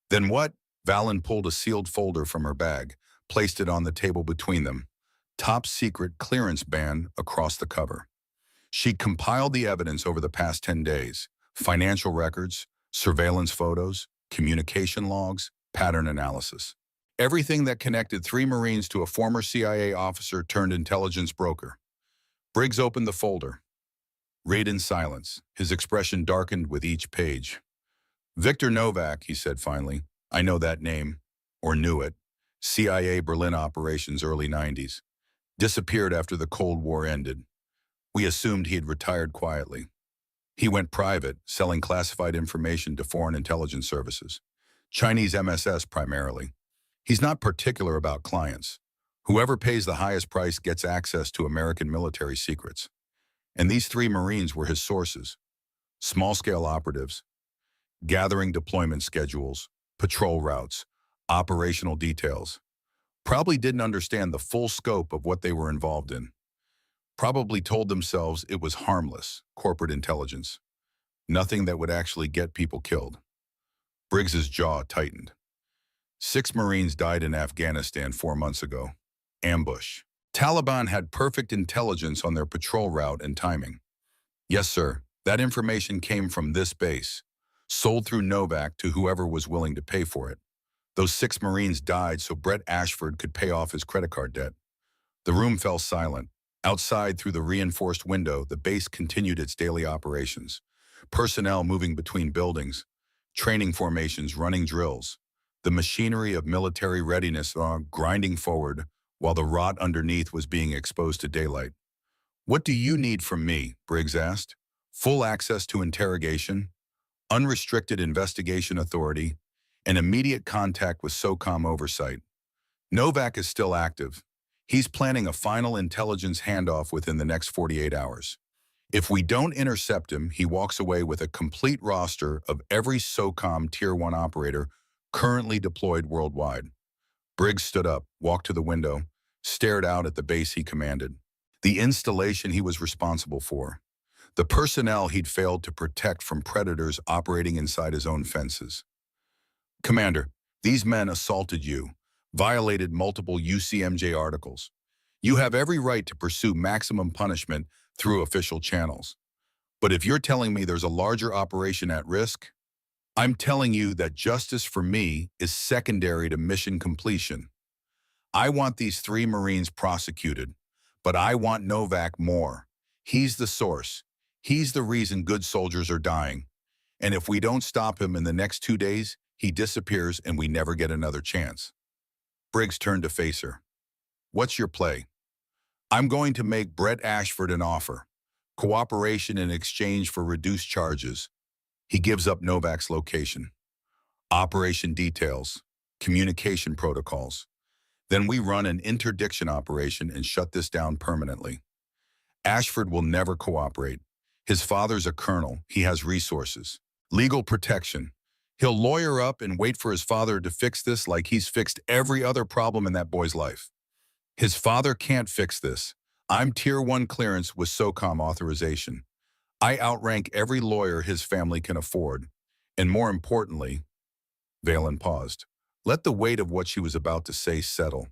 "Then what?" Valen pulled a sealed folder from her bag, placed it on the table between them. Top secret clearance band across the cover. She'd compiled the evidence over the past 10 days. Financial records, surveillance photos, communication logs, pattern analysis. Everything that connected 3 Marines to a former CIA officer turned intelligence broker. Briggs opened the folder. Read in silence. His expression darkened with each page. "Victor Novak," he said finally. "I know that name, or knew it. CIA Berlin operations early 90s. Disappeared after the Cold War ended. We assumed he had retired quietly. He went private, selling classified information to foreign intelligence services. Chinese MSS primarily. He's not particular about clients. Whoever pays the highest price gets access to American military secrets. And these 3 Marines were his sources. Small-scale operatives, gathering deployment schedules, patrol routes, operational details. Probably didn't understand the full scope of what they were involved in. Probably told themselves it was harmless, corporate intelligence. Nothing that would actually get people killed." Briggs's jaw tightened. 6 Marines died in Afghanistan 4 months ago. Ambush. Taliban had perfect intelligence on their patrol route and timing. "Yes, sir. That information came from this base, sold through Novak to whoever was willing to pay for it. Those 6 Marines died so Brett Ashford could pay off his credit card debt." The room fell silent. Outside, through the reinforced window, the base continued its daily operations. Personnel moving between buildings, training formations running drills. The machinery of military readiness grinding forward while the rot underneath was being exposed to daylight. "What do you need from me?" Briggs asked. "Full access to interrogation, unrestricted investigation authority, and immediate contact with SOCOM oversight. Novak is still active. He's planning a final intelligence handoff within the next 48 hours. If we don't intercept him, he walks away with a complete roster of every SOCOM Tier 1 operator currently deployed worldwide." Briggs stood up, walked to the window, stared out at the base he commanded. The installation he was responsible for. the personnel he'd failed to protect from predators operating inside his own fences. Commander, these men assaulted you, violated multiple UCMJ articles. You have every right to pursue maximum punishment through official channels. But if you're telling me there's a larger operation at risk, I'm telling you that justice for me is secondary to mission completion. I want these 3 Marines prosecuted, but I want Novak more. He's the source. He's the reason good soldiers are dying. And if we don't stop him in the next 2 days, he disappears and we never get another chance. Briggs turned to face her. What's your play? I'm going to make Brett Ashford an offer. Cooperation in exchange for reduced charges. He gives up Novak's location. Operation details. Communication protocols. Then we run an interdiction operation and shut this down permanently. Ashford will never cooperate. His father's a colonel. He has resources. Legal protection. He'll lawyer up and wait for his father to fix this like he's fixed every other problem in that boy's life. His father can't fix this. I'm Tier 1 clearance with SOCOM authorization. I outrank every lawyer his family can afford. And more importantly, Valen paused. Let the weight of what she was about to say settle.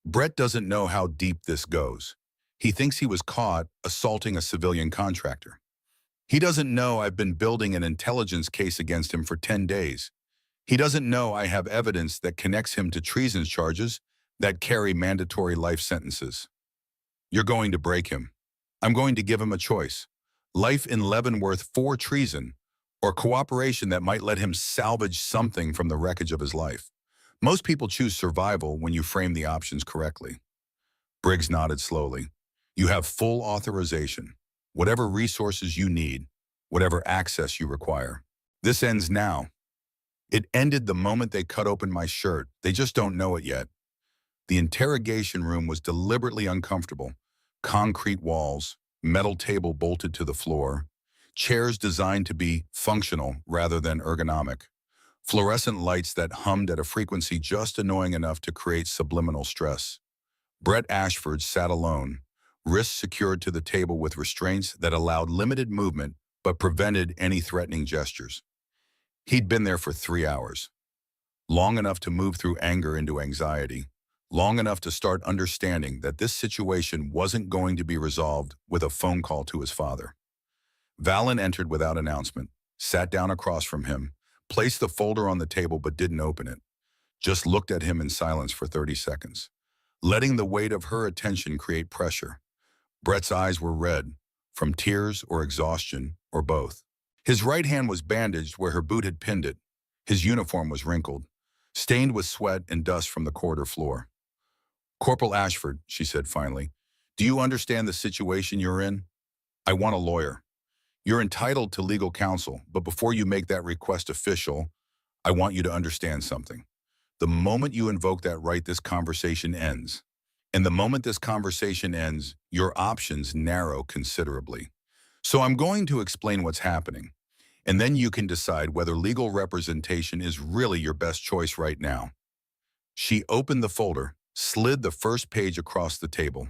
Brett doesn't know how deep this goes. He thinks he was caught assaulting a civilian contractor. He doesn't know I've been building an intelligence case against him for 10 days. He doesn't know I have evidence that connects him to treason charges that carry mandatory life sentences. You're going to break him. I'm going to give him a choice. Life in Leavenworth for treason, or cooperation that might let him salvage something from the wreckage of his life. Most people choose survival when you frame the options correctly. Briggs nodded slowly. You have full authorization. Whatever resources you need, whatever access you require. This ends now. It ended the moment they cut open my shirt. They just don't know it yet. The interrogation room was deliberately uncomfortable. Concrete walls, metal table bolted to the floor, chairs designed to be functional rather than ergonomic, fluorescent lights that hummed at a frequency just annoying enough to create subliminal stress. Brett Ashford sat alone, wrists secured to the table with restraints that allowed limited movement but prevented any threatening gestures. He'd been there for 3 hours, long enough to move through anger into anxiety, long enough to start understanding that this situation wasn't going to be resolved with a phone call to his father. Valen entered without announcement, sat down across from him, placed the folder on the table but didn't open it, just looked at him in silence for 30 seconds, letting the weight of her attention create pressure. Brett's eyes were red, from tears or exhaustion, or both. His right hand was bandaged where her boot had pinned it. His uniform was wrinkled, stained with sweat and dust from the corridor floor. Corporal Ashford, she said finally, do you understand the situation you're in? I want a lawyer. You're entitled to legal counsel, but before you make that request official, I want you to understand something. The moment you invoke that right, this conversation ends. And the moment this conversation ends, your options narrow considerably. So I'm going to explain what's happening, and then you can decide whether legal representation is really your best choice right now. She opened the folder, slid the first page across the table.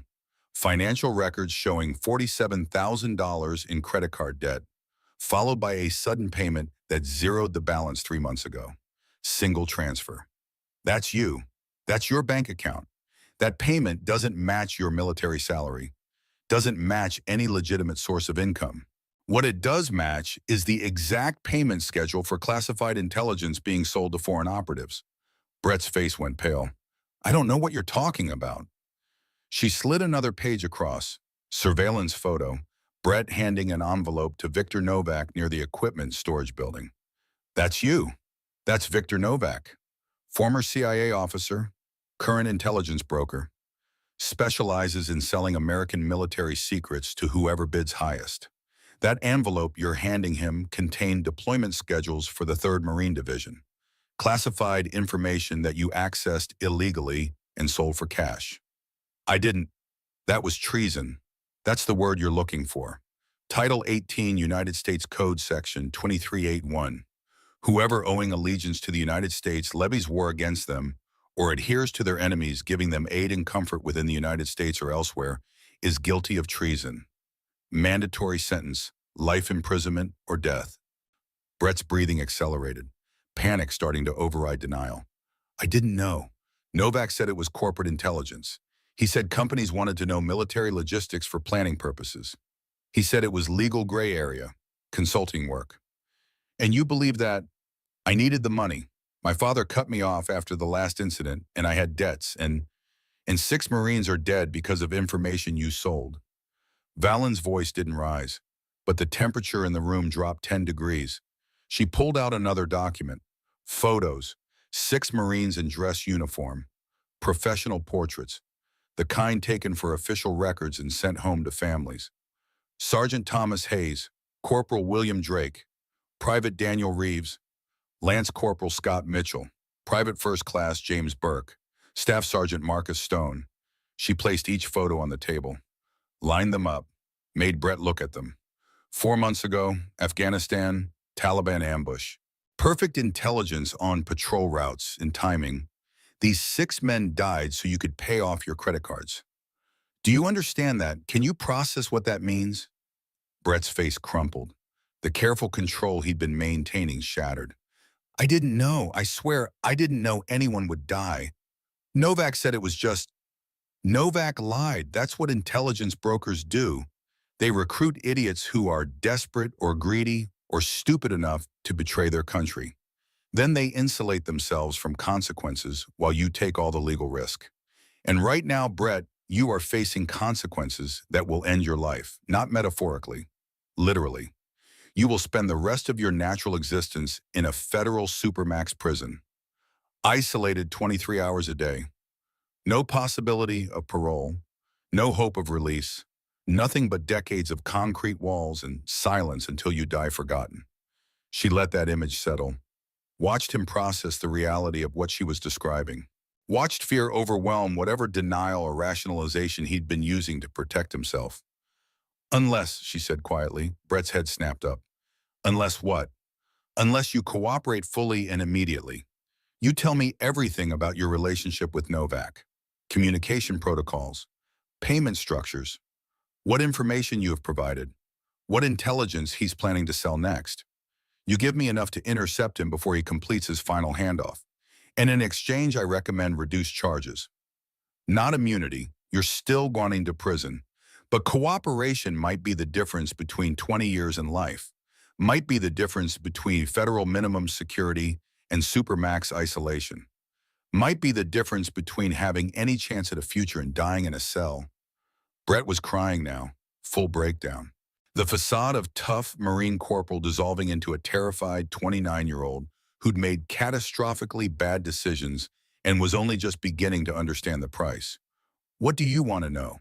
Financial records showing $47,000 in credit card debt, followed by a sudden payment that zeroed the balance 3 months ago. Single transfer. That's you. That's your bank account. That payment doesn't match your military salary, doesn't match any legitimate source of income. What it does match is the exact payment schedule for classified intelligence being sold to foreign operatives. Brett's face went pale. I don't know what you're talking about. She slid another page across, surveillance photo, Brett handing an envelope to Victor Novak near the equipment storage building. That's you. That's Victor Novak, former CIA officer, current intelligence broker, specializes in selling American military secrets to whoever bids highest. That envelope you're handing him contained deployment schedules for the 3rd Marine Division, classified information that you accessed illegally and sold for cash. I didn't. That was treason. That's the word you're looking for. Title 18 United States Code Section 2381. Whoever owing allegiance to the United States levies war against them or adheres to their enemies, giving them aid and comfort within the United States or elsewhere, is guilty of treason. Mandatory sentence, life imprisonment or death. Brett's breathing accelerated, panic starting to override denial. I didn't know. Novak said it was corporate intelligence. He said companies wanted to know military logistics for planning purposes. He said it was legal gray area, consulting work. And you believe that? I needed the money. My father cut me off after the last incident, and I had debts, and 6 Marines are dead because of information you sold. Valen's voice didn't rise, but the temperature in the room dropped 10 degrees. She pulled out another document. Photos. 6 Marines in dress uniform. Professional portraits. The kind taken for official records and sent home to families. Sergeant Thomas Hayes. Corporal William Drake. Private Daniel Reeves. Lance Corporal Scott Mitchell. Private First Class James Burke. Staff Sergeant Marcus Stone. She placed each photo on the table, lined them up, made Brett look at them. 4 months ago, Afghanistan, Taliban ambush. Perfect intelligence on patrol routes and timing. These 6 men died so you could pay off your credit cards. Do you understand that? Can you process what that means? Brett's face crumpled. The careful control he'd been maintaining shattered. I didn't know. I swear, I didn't know anyone would die. Novak said it was just... Novak lied. That's what intelligence brokers do. They recruit idiots who are desperate or greedy or stupid enough to betray their country. Then they insulate themselves from consequences while you take all the legal risk. And right now, Brett, you are facing consequences that will end your life, not metaphorically, literally. You will spend the rest of your natural existence in a federal supermax prison, isolated 23 hours a day. No possibility of parole, no hope of release, nothing but decades of concrete walls and silence until you die forgotten. She let that image settle, watched him process the reality of what she was describing, watched fear overwhelm whatever denial or rationalization he'd been using to protect himself. Unless, she said quietly, Brett's head snapped up. Unless what? Unless you cooperate fully and immediately. You tell me everything about your relationship with Novak. Communication protocols, payment structures, what information you have provided, what intelligence he's planning to sell next. You give me enough to intercept him before he completes his final handoff. And in exchange, I recommend reduced charges. Not immunity, you're still going to prison. But cooperation might be the difference between 20 years and life. Might be the difference between federal minimum security and supermax isolation. Might be the difference between having any chance at a future and dying in a cell. Brett was crying now, full breakdown. The facade of tough Marine corporal dissolving into a terrified 29-year-old who'd made catastrophically bad decisions and was only just beginning to understand the price. What do you want to know?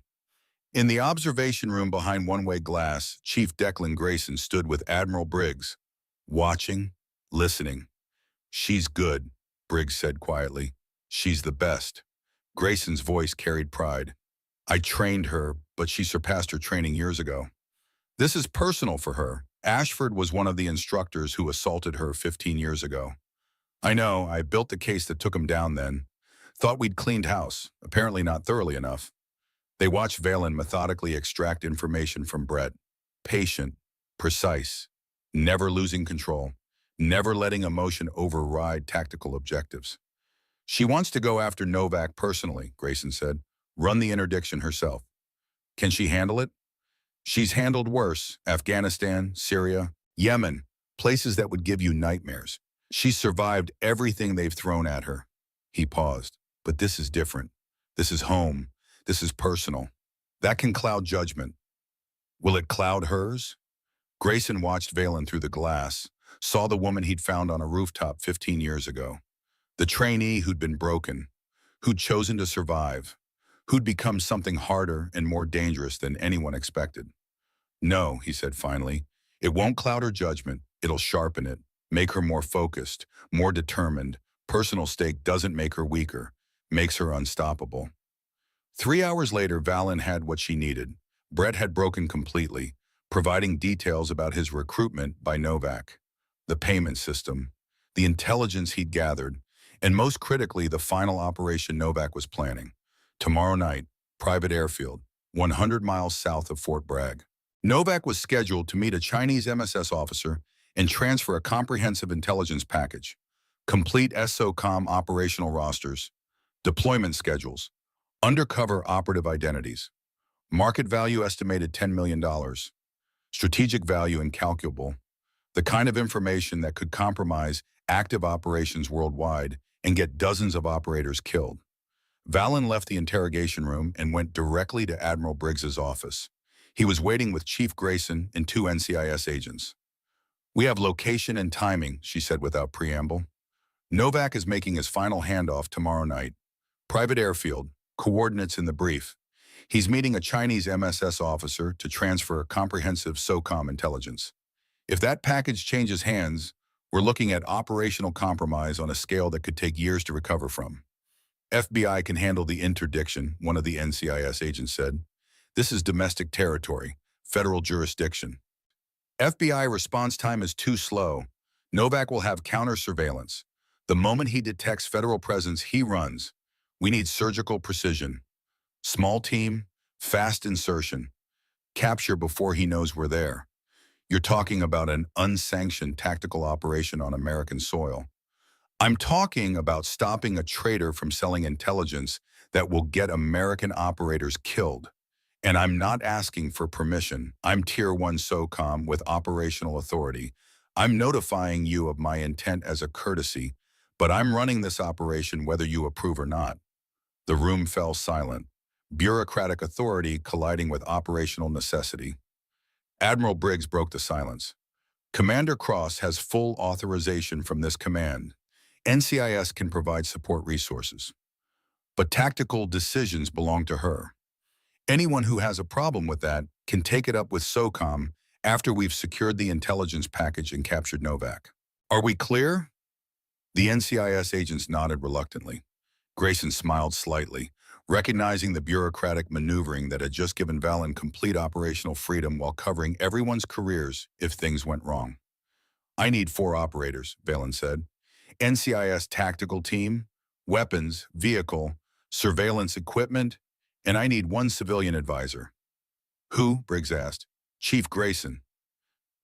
In the observation room behind one-way glass, Chief Declan Grayson stood with Admiral Briggs, watching, listening. She's good, Briggs said quietly. She's the best. Grayson's voice carried pride. I trained her, but she surpassed her training years ago. This is personal for her. Ashford was one of the instructors who assaulted her 15 years ago. I know, I built the case that took him down then. Thought we'd cleaned house, apparently not thoroughly enough. They watched Valen methodically extract information from Brett. Patient, precise, never losing control, never letting emotion override tactical objectives. She wants to go after Novak personally, Grayson said. Run the interdiction herself. Can she handle it? She's handled worse. Afghanistan, Syria, Yemen, places that would give you nightmares. She's survived everything they've thrown at her. He paused. But this is different. This is home. This is personal. That can cloud judgment. Will it cloud hers? Grayson watched Valen through the glass, saw the woman he'd found on a rooftop 15 years ago. The trainee who'd been broken, who'd chosen to survive, who'd become something harder and more dangerous than anyone expected. No, he said finally, it won't cloud her judgment. It'll sharpen it, make her more focused, more determined. Personal stake doesn't make her weaker, makes her unstoppable. 3 hours later, Valen had what she needed. Brett had broken completely, providing details about his recruitment by Novak, the payment system, the intelligence he'd gathered, and most critically, the final operation Novak was planning. Tomorrow night, private airfield, 100 miles south of Fort Bragg. Novak was scheduled to meet a Chinese MSS officer and transfer a comprehensive intelligence package, complete SOCOM operational rosters, deployment schedules, undercover operative identities, market value estimated $10 million, strategic value incalculable, the kind of information that could compromise active operations worldwide and get dozens of operators killed. Valen left the interrogation room and went directly to Admiral Briggs's office. He was waiting with Chief Grayson and two NCIS agents. "We have location and timing," she said without preamble. "Novak is making his final handoff tomorrow night. Private airfield, coordinates in the brief. He's meeting a Chinese MSS officer to transfer comprehensive SOCOM intelligence. If that package changes hands, we're looking at operational compromise on a scale that could take years to recover from." "FBI can handle the interdiction," one of the NCIS agents said. "This is domestic territory, federal jurisdiction. FBI response time is too slow. Novak will have counter surveillance. The moment he detects federal presence, he runs. We need surgical precision. Small team, fast insertion. Capture before he knows we're there. You're talking about an unsanctioned tactical operation on American soil. I'm talking about stopping a traitor from selling intelligence that will get American operators killed. And I'm not asking for permission. I'm Tier 1 SOCOM with operational authority. I'm notifying you of my intent as a courtesy, but I'm running this operation whether you approve or not." The room fell silent, bureaucratic authority colliding with operational necessity. Admiral Briggs broke the silence. "Commander Cross has full authorization from this command. NCIS can provide support resources, but tactical decisions belong to her. Anyone who has a problem with that can take it up with SOCOM after we've secured the intelligence package and captured Novak. Are we clear?" The NCIS agents nodded reluctantly. Grayson smiled slightly, recognizing the bureaucratic maneuvering that had just given Valen complete operational freedom while covering everyone's careers if things went wrong. "I need 4 operators," Valen said. "NCIS tactical team, weapons, vehicle, surveillance equipment, and I need 1 civilian advisor." "Who?" Briggs asked. "Chief Grayson."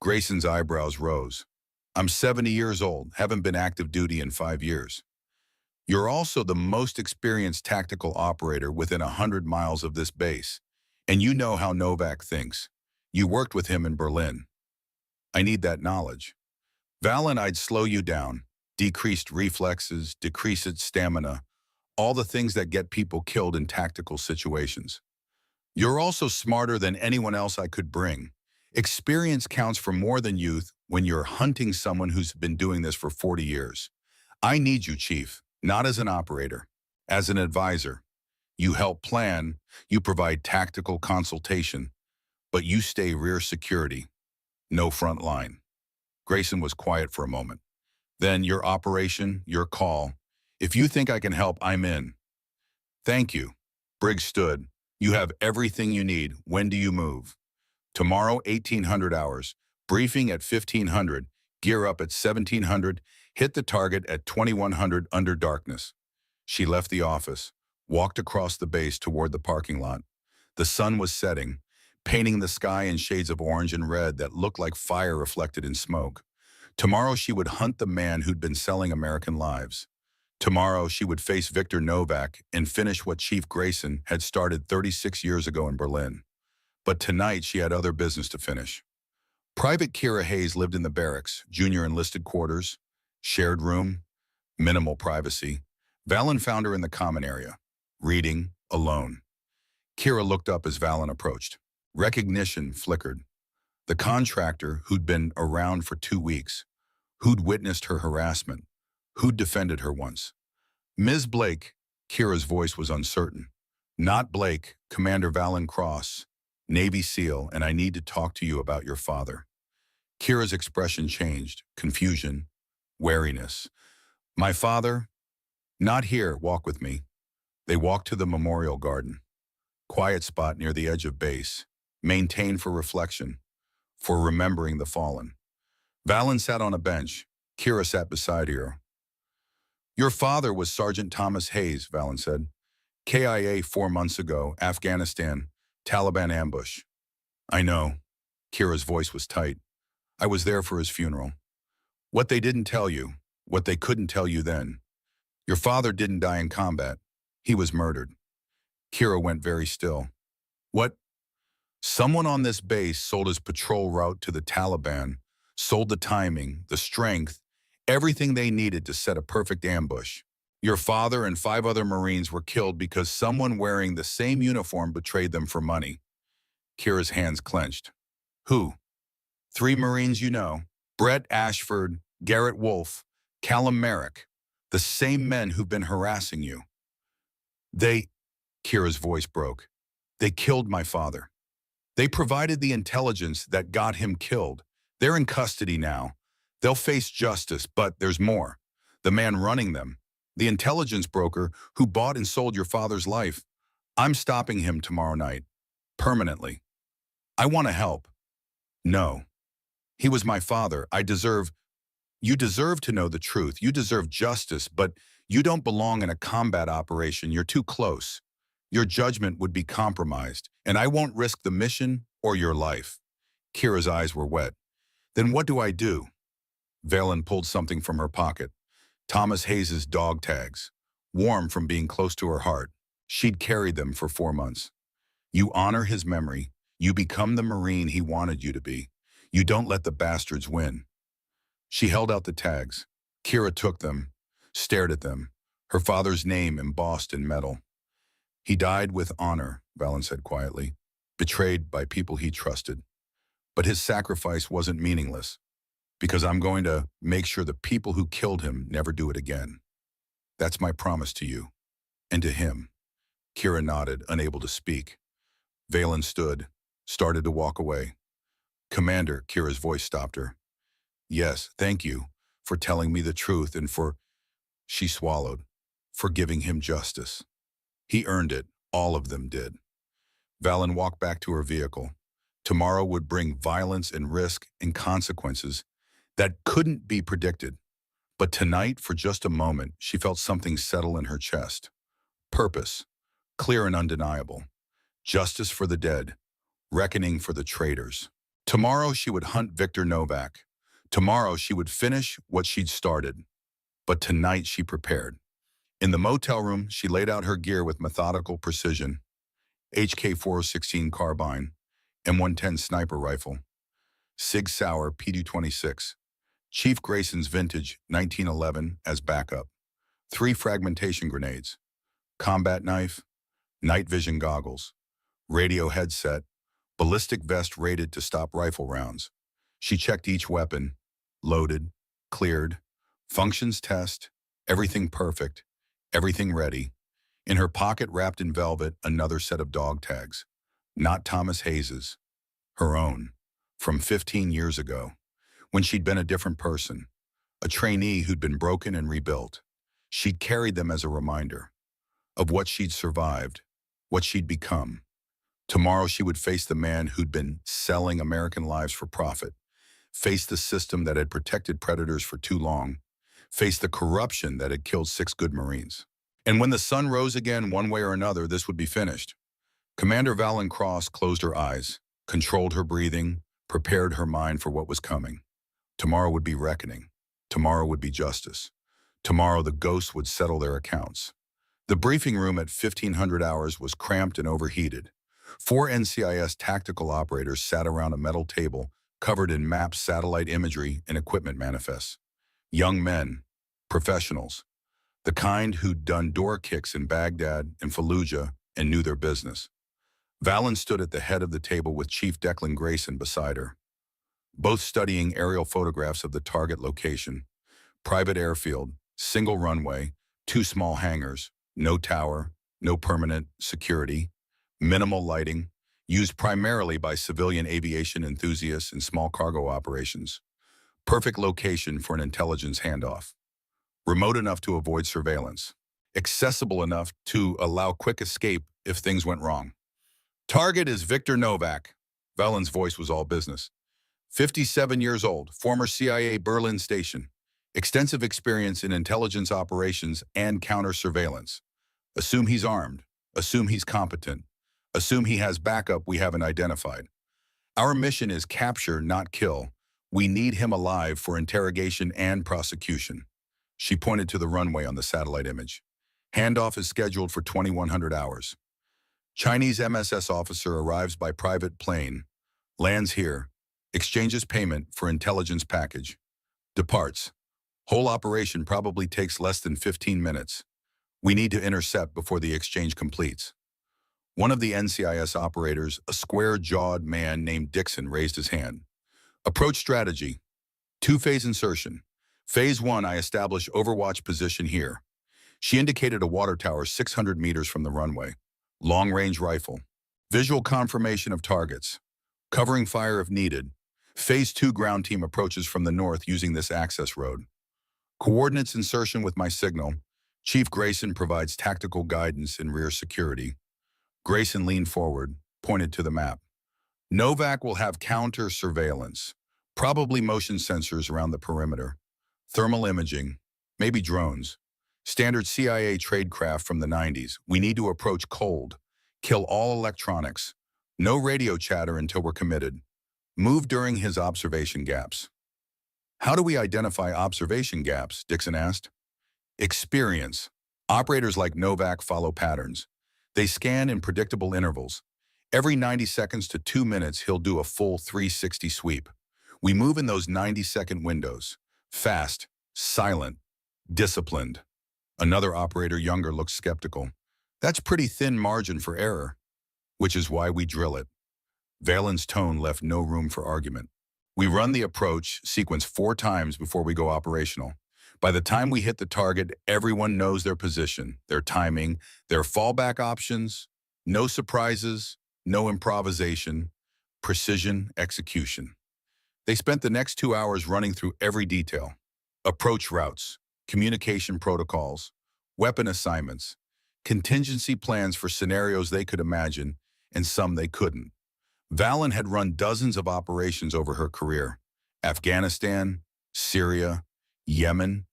Grayson's eyebrows rose. "I'm 70 years old, haven't been active duty in 5 years. You're also the most experienced tactical operator within 100 miles of this base, and you know how Novak thinks. You worked with him in Berlin. I need that knowledge. Valen, I'd slow you down. Decreased reflexes, decreased stamina, all the things that get people killed in tactical situations. You're also smarter than anyone else I could bring. Experience counts for more than youth when you're hunting someone who's been doing this for 40 years. I need you, Chief, not as an operator, as an advisor. You help plan, you provide tactical consultation, but you stay rear security, no front line." Grayson was quiet for a moment. "Then your operation, your call. If you think I can help, I'm in." "Thank you." Briggs stood. "You have everything you need. When do you move?" "Tomorrow, 1800 hours. Briefing at 1500. Gear up at 1700. Hit the target at 2100 under darkness." She left the office, walked across the base toward the parking lot. The sun was setting, painting the sky in shades of orange and red that looked like fire reflected in smoke. Tomorrow she would hunt the man who'd been selling American lives. Tomorrow she would face Victor Novak and finish what Chief Grayson had started 36 years ago in Berlin. But tonight she had other business to finish. Private Kira Hayes lived in the barracks, junior enlisted quarters, shared room, minimal privacy. Valen found her in the common area, reading, alone. Kira looked up as Valen approached. Recognition flickered. The contractor who'd been around for 2 weeks, who'd witnessed her harassment, who'd defended her once. "Ms. Blake," Kira's voice was uncertain. "Not Blake, Commander Valen Cross, Navy SEAL, and I need to talk to you about your father." Kira's expression changed, confusion, wariness. "My father? Not here, walk with me." They walked to the memorial garden. Quiet spot near the edge of base, maintained for reflection, for remembering the fallen. Valen sat on a bench. Kira sat beside her. "Your father was Sergeant Thomas Hayes," Valen said. "KIA 4 months ago, Afghanistan, Taliban ambush." "I know." Kira's voice was tight. I was there for his funeral. What they didn't tell you, what they couldn't tell you then. Your father didn't die in combat. He was murdered. Kira went very still. What? Someone on this base sold his patrol route to the Taliban, sold the timing, the strength, everything they needed to set a perfect ambush. Your father and 5 other Marines were killed because someone wearing the same uniform betrayed them for money. Kira's hands clenched. Who? 3 Marines you know. Brett Ashford, Garrett Wolfe, Callum Merrick. The same men who've been harassing you. Kira's voice broke. They killed my father. They provided the intelligence that got him killed. They're in custody now. They'll face justice, but there's more. The man running them, the intelligence broker who bought and sold your father's life. I'm stopping him tomorrow night. Permanently. I want to help. No. He was my father. You deserve to know the truth. You deserve justice, but you don't belong in a combat operation. You're too close. Your judgment would be compromised, and I won't risk the mission or your life. Kira's eyes were wet. Then what do I do? Valen pulled something from her pocket. Thomas Hayes's dog tags, warm from being close to her heart. She'd carried them for 4 months. You honor his memory. You become the Marine he wanted you to be. You don't let the bastards win. She held out the tags. Kira took them, stared at them, her father's name embossed in metal. He died with honor, Valen said quietly, betrayed by people he trusted. But his sacrifice wasn't meaningless, because I'm going to make sure the people who killed him never do it again. That's my promise to you, and to him. Kira nodded, unable to speak. Valen stood, started to walk away. Commander, Kira's voice stopped her. Yes, thank you for telling me the truth and for, she swallowed, for giving him justice. He earned it, all of them did. Valen walked back to her vehicle. Tomorrow would bring violence and risk and consequences that couldn't be predicted. But tonight, for just a moment, she felt something settle in her chest. Purpose, clear and undeniable. Justice for the dead, reckoning for the traitors. Tomorrow she would hunt Victor Novak. Tomorrow she would finish what she'd started. But tonight she prepared. In the motel room, she laid out her gear with methodical precision. HK-416 carbine, M110 sniper rifle, Sig Sauer PD-26, Chief Grayson's vintage 1911 as backup, 3 fragmentation grenades, combat knife, night vision goggles, radio headset, ballistic vest rated to stop rifle rounds. She checked each weapon, loaded, cleared, functions test, everything perfect, everything ready. In her pocket, wrapped in velvet, another set of dog tags. Not Thomas Hayes's, her own, from 15 years ago, when she'd been a different person, a trainee who'd been broken and rebuilt. She'd carried them as a reminder of what she'd survived, what she'd become. Tomorrow she would face the man who'd been selling American lives for profit, face the system that had protected predators for too long, face the corruption that had killed 6 good Marines. And when the sun rose again, one way or another, this would be finished. Commander Valen Cross closed her eyes, controlled her breathing, prepared her mind for what was coming. Tomorrow would be reckoning. Tomorrow would be justice. Tomorrow the ghosts would settle their accounts. The briefing room at 1500 hours was cramped and overheated. 4 NCIS tactical operators sat around a metal table covered in maps, satellite imagery, and equipment manifests. Young men, professionals, the kind who'd done door kicks in Baghdad and Fallujah and knew their business. Valen stood at the head of the table with Chief Declan Grayson beside her, both studying aerial photographs of the target location. Private airfield, single runway, 2 small hangars, no tower, no permanent security, minimal lighting, used primarily by civilian aviation enthusiasts and small cargo operations. Perfect location for an intelligence handoff. Remote enough to avoid surveillance. Accessible enough to allow quick escape if things went wrong. Target is Victor Novak. Valen's voice was all business. 57 years old, former CIA Berlin station. Extensive experience in intelligence operations and counter-surveillance. Assume he's armed. Assume he's competent. Assume he has backup we haven't identified. Our mission is capture, not kill. We need him alive for interrogation and prosecution. She pointed to the runway on the satellite image. Handoff is scheduled for 2100 hours. Chinese MSS officer arrives by private plane, lands here, exchanges payment for intelligence package, departs. Whole operation probably takes less than 15 minutes. We need to intercept before the exchange completes. One of the NCIS operators, a square-jawed man named Dixon, raised his hand. Approach strategy. Two-phase insertion. Phase 1, I establish overwatch position here. She indicated a water tower 600 meters from the runway. Long-range rifle. Visual confirmation of targets. Covering fire if needed. Phase 2 ground team approaches from the north using this access road. Coordinates insertion with my signal. Chief Grayson provides tactical guidance and rear security. Grayson leaned forward, pointed to the map. Novak will have counter surveillance, probably motion sensors around the perimeter, thermal imaging, maybe drones. Standard CIA tradecraft from the 90s. We need to approach cold, kill all electronics, no radio chatter until we're committed. Move during his observation gaps. How do we identify observation gaps? Dixon asked. Experience. Operators like Novak follow patterns. They scan in predictable intervals. Every 90 seconds to 2 minutes, he'll do a full 360 sweep. We move in those 90-second windows. Fast, silent, disciplined. Another operator, younger, looks skeptical. That's pretty thin margin for error, which is why we drill it. Valen's tone left no room for argument. We run the approach sequence 4 times before we go operational. By the time we hit the target, everyone knows their position, their timing, their fallback options, no surprises, no improvisation, precision execution. They spent the next 2 hours running through every detail. Approach routes, communication protocols, weapon assignments, contingency plans for scenarios they could imagine and some they couldn't. Valen had run dozens of operations over her career. Afghanistan, Syria, Yemen,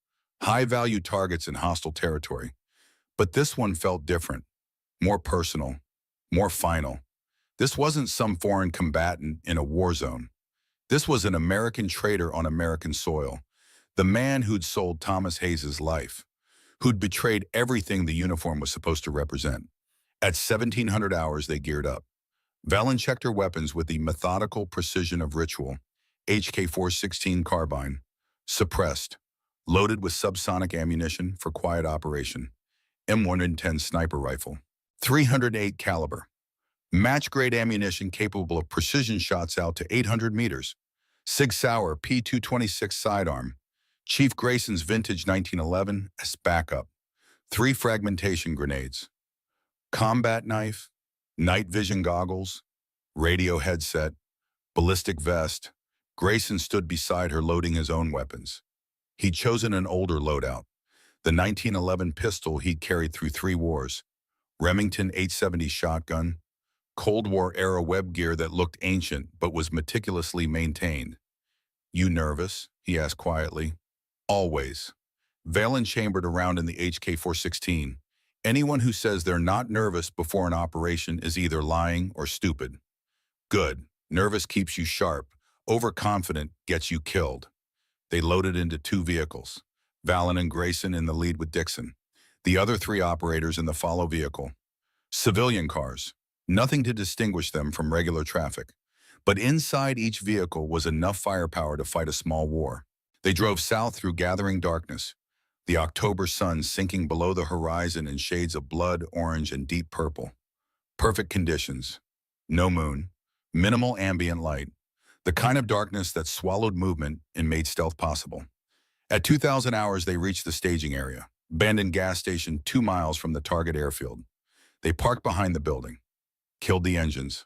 high-value targets in hostile territory. But this one felt different, more personal, more final. This wasn't some foreign combatant in a war zone. This was an American traitor on American soil, the man who'd sold Thomas Hayes's life, who'd betrayed everything the uniform was supposed to represent. At 1700 hours, they geared up. Valen checked her weapons with the methodical precision of ritual. HK-416 carbine, suppressed, loaded with subsonic ammunition for quiet operation. M110 sniper rifle, 308 caliber. Match-grade ammunition capable of precision shots out to 800 meters. Sig Sauer P226 sidearm. Chief Grayson's vintage 1911 as backup. 3 fragmentation grenades. Combat knife, night vision goggles, radio headset, ballistic vest. Grayson stood beside her loading his own weapons. He'd chosen an older loadout, the 1911 pistol he'd carried through 3 wars, Remington 870 shotgun, Cold War-era web gear that looked ancient but was meticulously maintained. You nervous? He asked quietly. Always. Valen chambered around in the HK-416. Anyone who says they're not nervous before an operation is either lying or stupid. Good. Nervous keeps you sharp. Overconfident gets you killed. They loaded into 2 vehicles, Valen and Grayson in the lead with Dixon. The other 3 operators in the follow vehicle. Civilian cars, nothing to distinguish them from regular traffic. But inside each vehicle was enough firepower to fight a small war. They drove south through gathering darkness, the October sun sinking below the horizon in shades of blood, orange, and deep purple. Perfect conditions. No moon, minimal ambient light, the kind of darkness that swallowed movement and made stealth possible. At 2,000 hours, they reached the staging area, abandoned gas station 2 miles from the target airfield. They parked behind the building, killed the engines,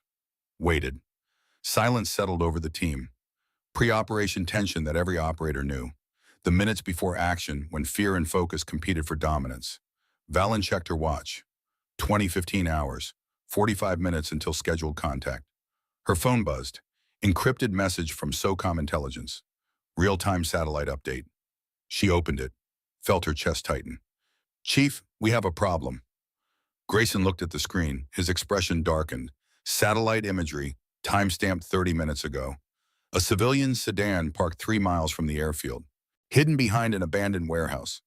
waited. Silence settled over the team. Pre-operation tension that every operator knew. The minutes before action, when fear and focus competed for dominance. Valen checked her watch. 15 hours, 45 minutes until scheduled contact. Her phone buzzed. Encrypted message from SOCOM intelligence. Real-time satellite update. She opened it, felt her chest tighten. Chief, we have a problem. Grayson looked at the screen, his expression darkened. Satellite imagery, timestamped 30 minutes ago. A civilian sedan parked 3 miles from the airfield, hidden behind an abandoned warehouse.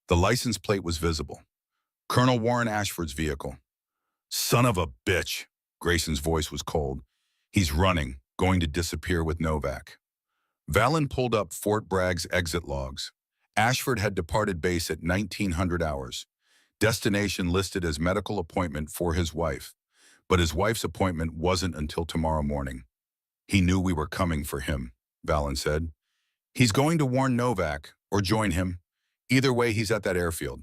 The license plate was visible. Colonel Warren Ashford's vehicle. Son of a bitch. Grayson's voice was cold. He's running, going to disappear with Novak. Valen pulled up Fort Bragg's exit logs. Ashford had departed base at 1900 hours. Destination listed as medical appointment for his wife. But his wife's appointment wasn't until tomorrow morning. He knew we were coming for him, Valen said. He's going to warn Novak, or join him. Either way, he's at that airfield.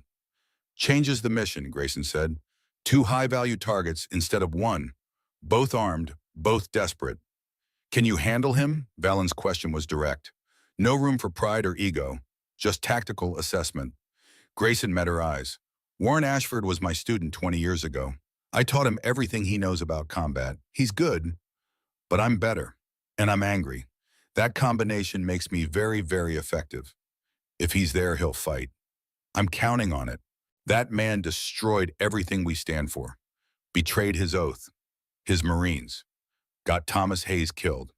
Changes the mission, Grayson said. 2 high-value targets instead of 1. Both armed, both desperate. Can you handle him? Valen's question was direct. No room for pride or ego, just tactical assessment. Grayson met her eyes. Warren Ashford was my student 20 years ago. I taught him everything he knows about combat. He's good, but I'm better, and I'm angry. That combination makes me very, very effective. If he's there, he'll fight. I'm counting on it. That man destroyed everything we stand for, betrayed his oath, his Marines, got Thomas Hayes killed.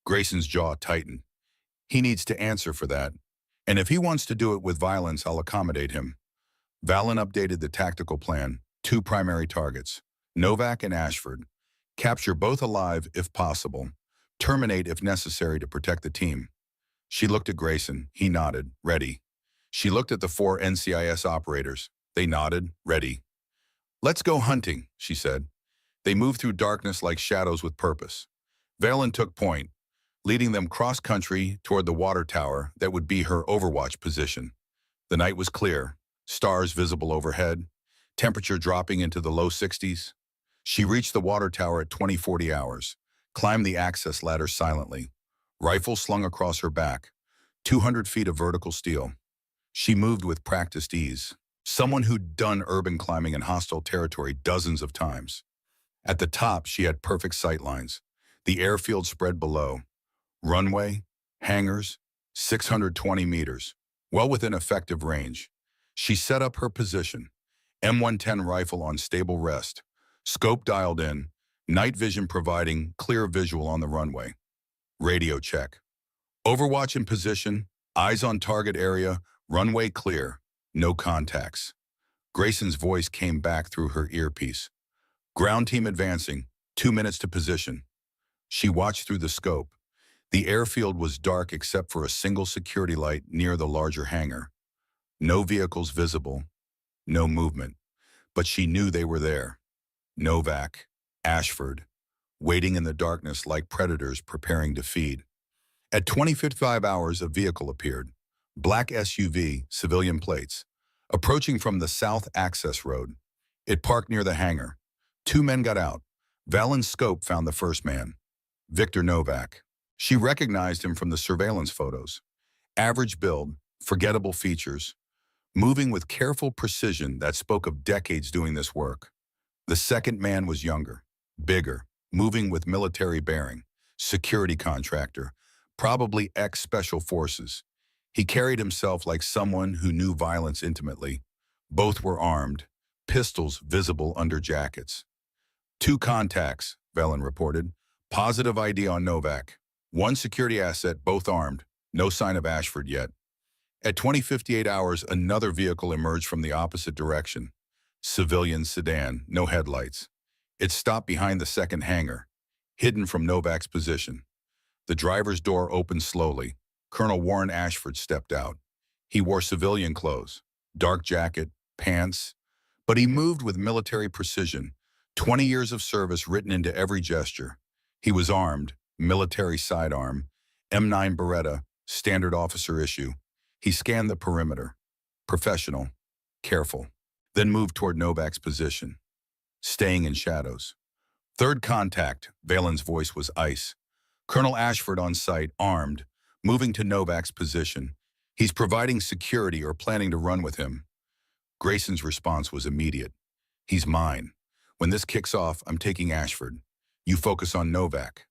Grayson's jaw tightened. He needs to answer for that, and if he wants to do it with violence, I'll accommodate him. Valen updated the tactical plan, 2 primary targets, Novak and Ashford. Capture both alive if possible, terminate if necessary to protect the team. She looked at Grayson. He nodded, ready. She looked at the 4 NCIS operators. They nodded, ready. Let's go hunting, she said. They moved through darkness like shadows with purpose. Valen took point, leading them cross-country toward the water tower that would be her overwatch position. The night was clear, stars visible overhead, temperature dropping into the low 60s. She reached the water tower at 2040 hours, climbed the access ladder silently, rifle slung across her back, 200 feet of vertical steel. She moved with practiced ease, someone who'd done urban climbing in hostile territory dozens of times. At the top, she had perfect sight lines. The airfield spread below. Runway, hangars, 620 meters, well within effective range. She set up her position, M110 rifle on stable rest, scope dialed in, night vision providing clear visual on the runway. Radio check. Overwatch in position, eyes on target area, runway clear, no contacts. Grayson's voice came back through her earpiece. Ground team advancing, 2 minutes to position. She watched through the scope. The airfield was dark except for a single security light near the larger hangar. No vehicles visible, no movement, but she knew they were there. Novak, Ashford, waiting in the darkness like predators preparing to feed. At 20:55 hours, a vehicle appeared. Black SUV, civilian plates, approaching from the south access road. It parked near the hangar. 2 men got out. Valen's scope found the first man, Victor Novak. She recognized him from the surveillance photos. Average build, forgettable features, moving with careful precision that spoke of decades doing this work. The second man was younger, bigger, moving with military bearing, security contractor, probably ex-special forces. He carried himself like someone who knew violence intimately. Both were armed, pistols visible under jackets. 2 contacts, Valen reported. Positive ID on Novak. 1 security asset, both armed. No sign of Ashford yet. At 20:58 hours, another vehicle emerged from the opposite direction. Civilian sedan, no headlights. It stopped behind the second hangar, hidden from Novak's position. The driver's door opened slowly. Colonel Warren Ashford stepped out. He wore civilian clothes, dark jacket, pants, but he moved with military precision, 20 years of service written into every gesture. He was armed, military sidearm, M9 Beretta, standard officer issue. He scanned the perimeter, professional, careful, then moved toward Novak's position, staying in shadows. 3rd contact, Valen's voice was ice. Colonel Ashford on site, armed, moving to Novak's position. He's providing security or planning to run with him. Grayson's response was immediate. He's mine. When this kicks off, I'm taking Ashford. You focus on Novak.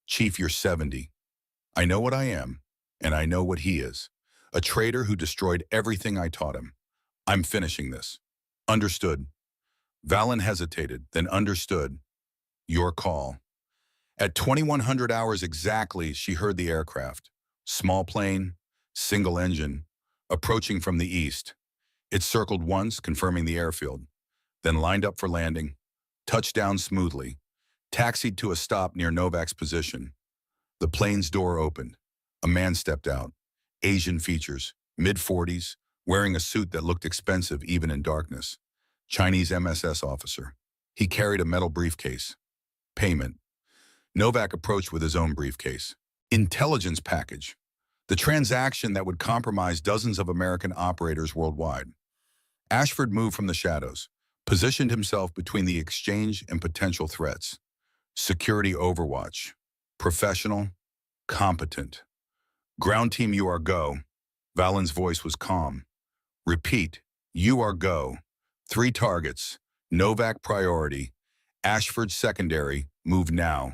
Chief, you're 70. I know what I am, and I know what he is. A traitor who destroyed everything I taught him. I'm finishing this. Understood. Valen hesitated, then understood. Your call. At 2100 hours exactly, she heard the aircraft. Small plane, single engine, approaching from the east. It circled once, confirming the airfield, then lined up for landing, touched down smoothly, taxied to a stop near Novak's position. The plane's door opened. A man stepped out. Asian features, mid-40s, wearing a suit that looked expensive even in darkness. Chinese MSS officer. He carried a metal briefcase. Payment. Novak approached with his own briefcase. Intelligence package. The transaction that would compromise dozens of American operators worldwide. Ashford moved from the shadows, positioned himself between the exchange and potential threats. Security overwatch. Professional. Competent. Ground team, you are go. Valen's voice was calm. Repeat, you are go. 3 targets. Novak priority. Ashford secondary. Move now.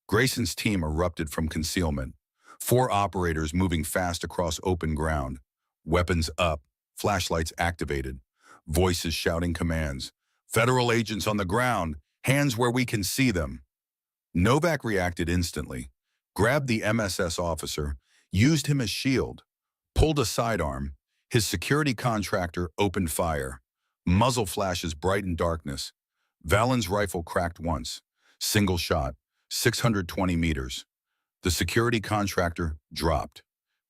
Grayson's team erupted from concealment. 4 operators moving fast across open ground. Weapons up. Flashlights activated. Voices shouting commands. Federal agents on the ground. Hands where we can see them. Novak reacted instantly. Grabbed the MSS officer. Used him as shield. Pulled a sidearm. His security contractor opened fire. Muzzle flashes brightened darkness. Valen's rifle cracked once. Single shot. 620 meters. The security contractor dropped.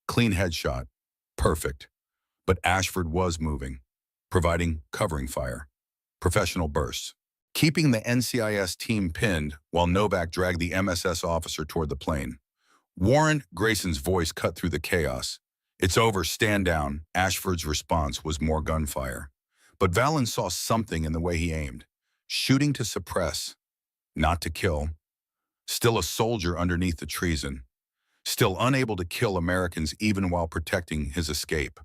Clean headshot. Perfect. But Ashford was moving, providing covering fire. Professional bursts. Keeping the NCIS team pinned while Novak dragged the MSS officer toward the plane. Warren, Grayson's voice cut through the chaos. It's over, stand down. Ashford's response was more gunfire. But Valen saw something in the way he aimed. Shooting to suppress, not to kill. Still a soldier underneath the treason. Still unable to kill Americans even while protecting his escape.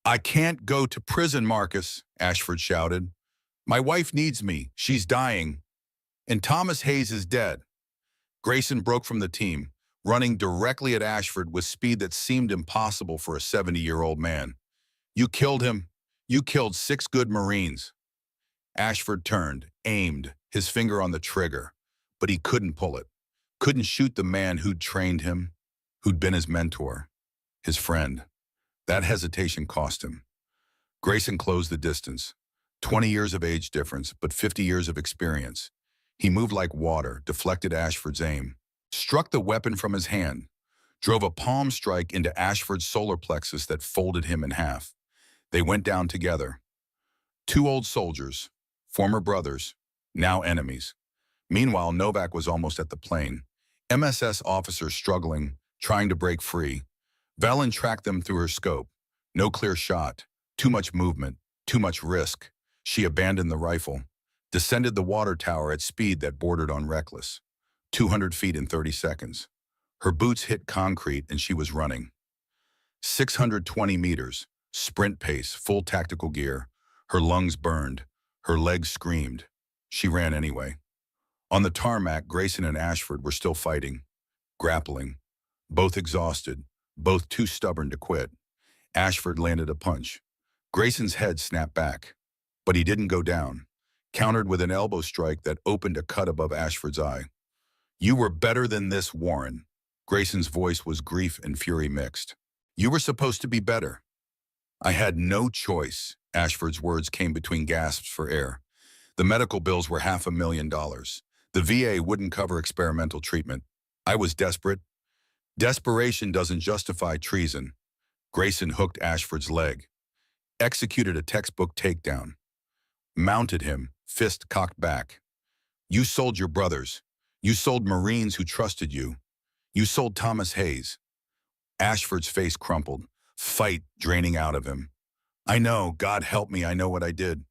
I can't go to prison, Marcus, Ashford shouted. My wife needs me. She's dying. And Thomas Hayes is dead. Grayson broke from the team, running directly at Ashford with speed that seemed impossible for a 70-year-old man. You killed him. You killed 6 good Marines. Ashford turned, aimed, his finger on the trigger, but he couldn't pull it. Couldn't shoot the man who'd trained him, who'd been his mentor, his friend. That hesitation cost him. Grayson closed the distance. 20 years of age difference, but 50 years of experience. He moved like water, deflected Ashford's aim, struck the weapon from his hand, drove a palm strike into Ashford's solar plexus that folded him in half. They went down together. 2 old soldiers, former brothers, now enemies. Meanwhile, Novak was almost at the plane. MSS officers struggling, trying to break free. Valen tracked them through her scope. No clear shot. Too much movement. Too much risk. She abandoned the rifle. Descended the water tower at speed that bordered on reckless. 200 feet in 30 seconds. Her boots hit concrete and she was running. 620 meters. Sprint pace, full tactical gear. Her lungs burned. Her legs screamed. She ran anyway. On the tarmac, Grayson and Ashford were still fighting, grappling, both exhausted, both too stubborn to quit. Ashford landed a punch. Grayson's head snapped back, but he didn't go down, countered with an elbow strike that opened a cut above Ashford's eye. You were better than this, Warren. Grayson's voice was grief and fury mixed. You were supposed to be better. I had no choice. Ashford's words came between gasps for air. The medical bills were $500,000. The VA wouldn't cover experimental treatment. I was desperate. Desperation doesn't justify treason. Grayson hooked Ashford's leg. Executed a textbook takedown. Mounted him, fist cocked back. You sold your brothers. You sold Marines who trusted you. You sold Thomas Hayes. Ashford's face crumpled, fight draining out of him. I know, God help me, I know what I did.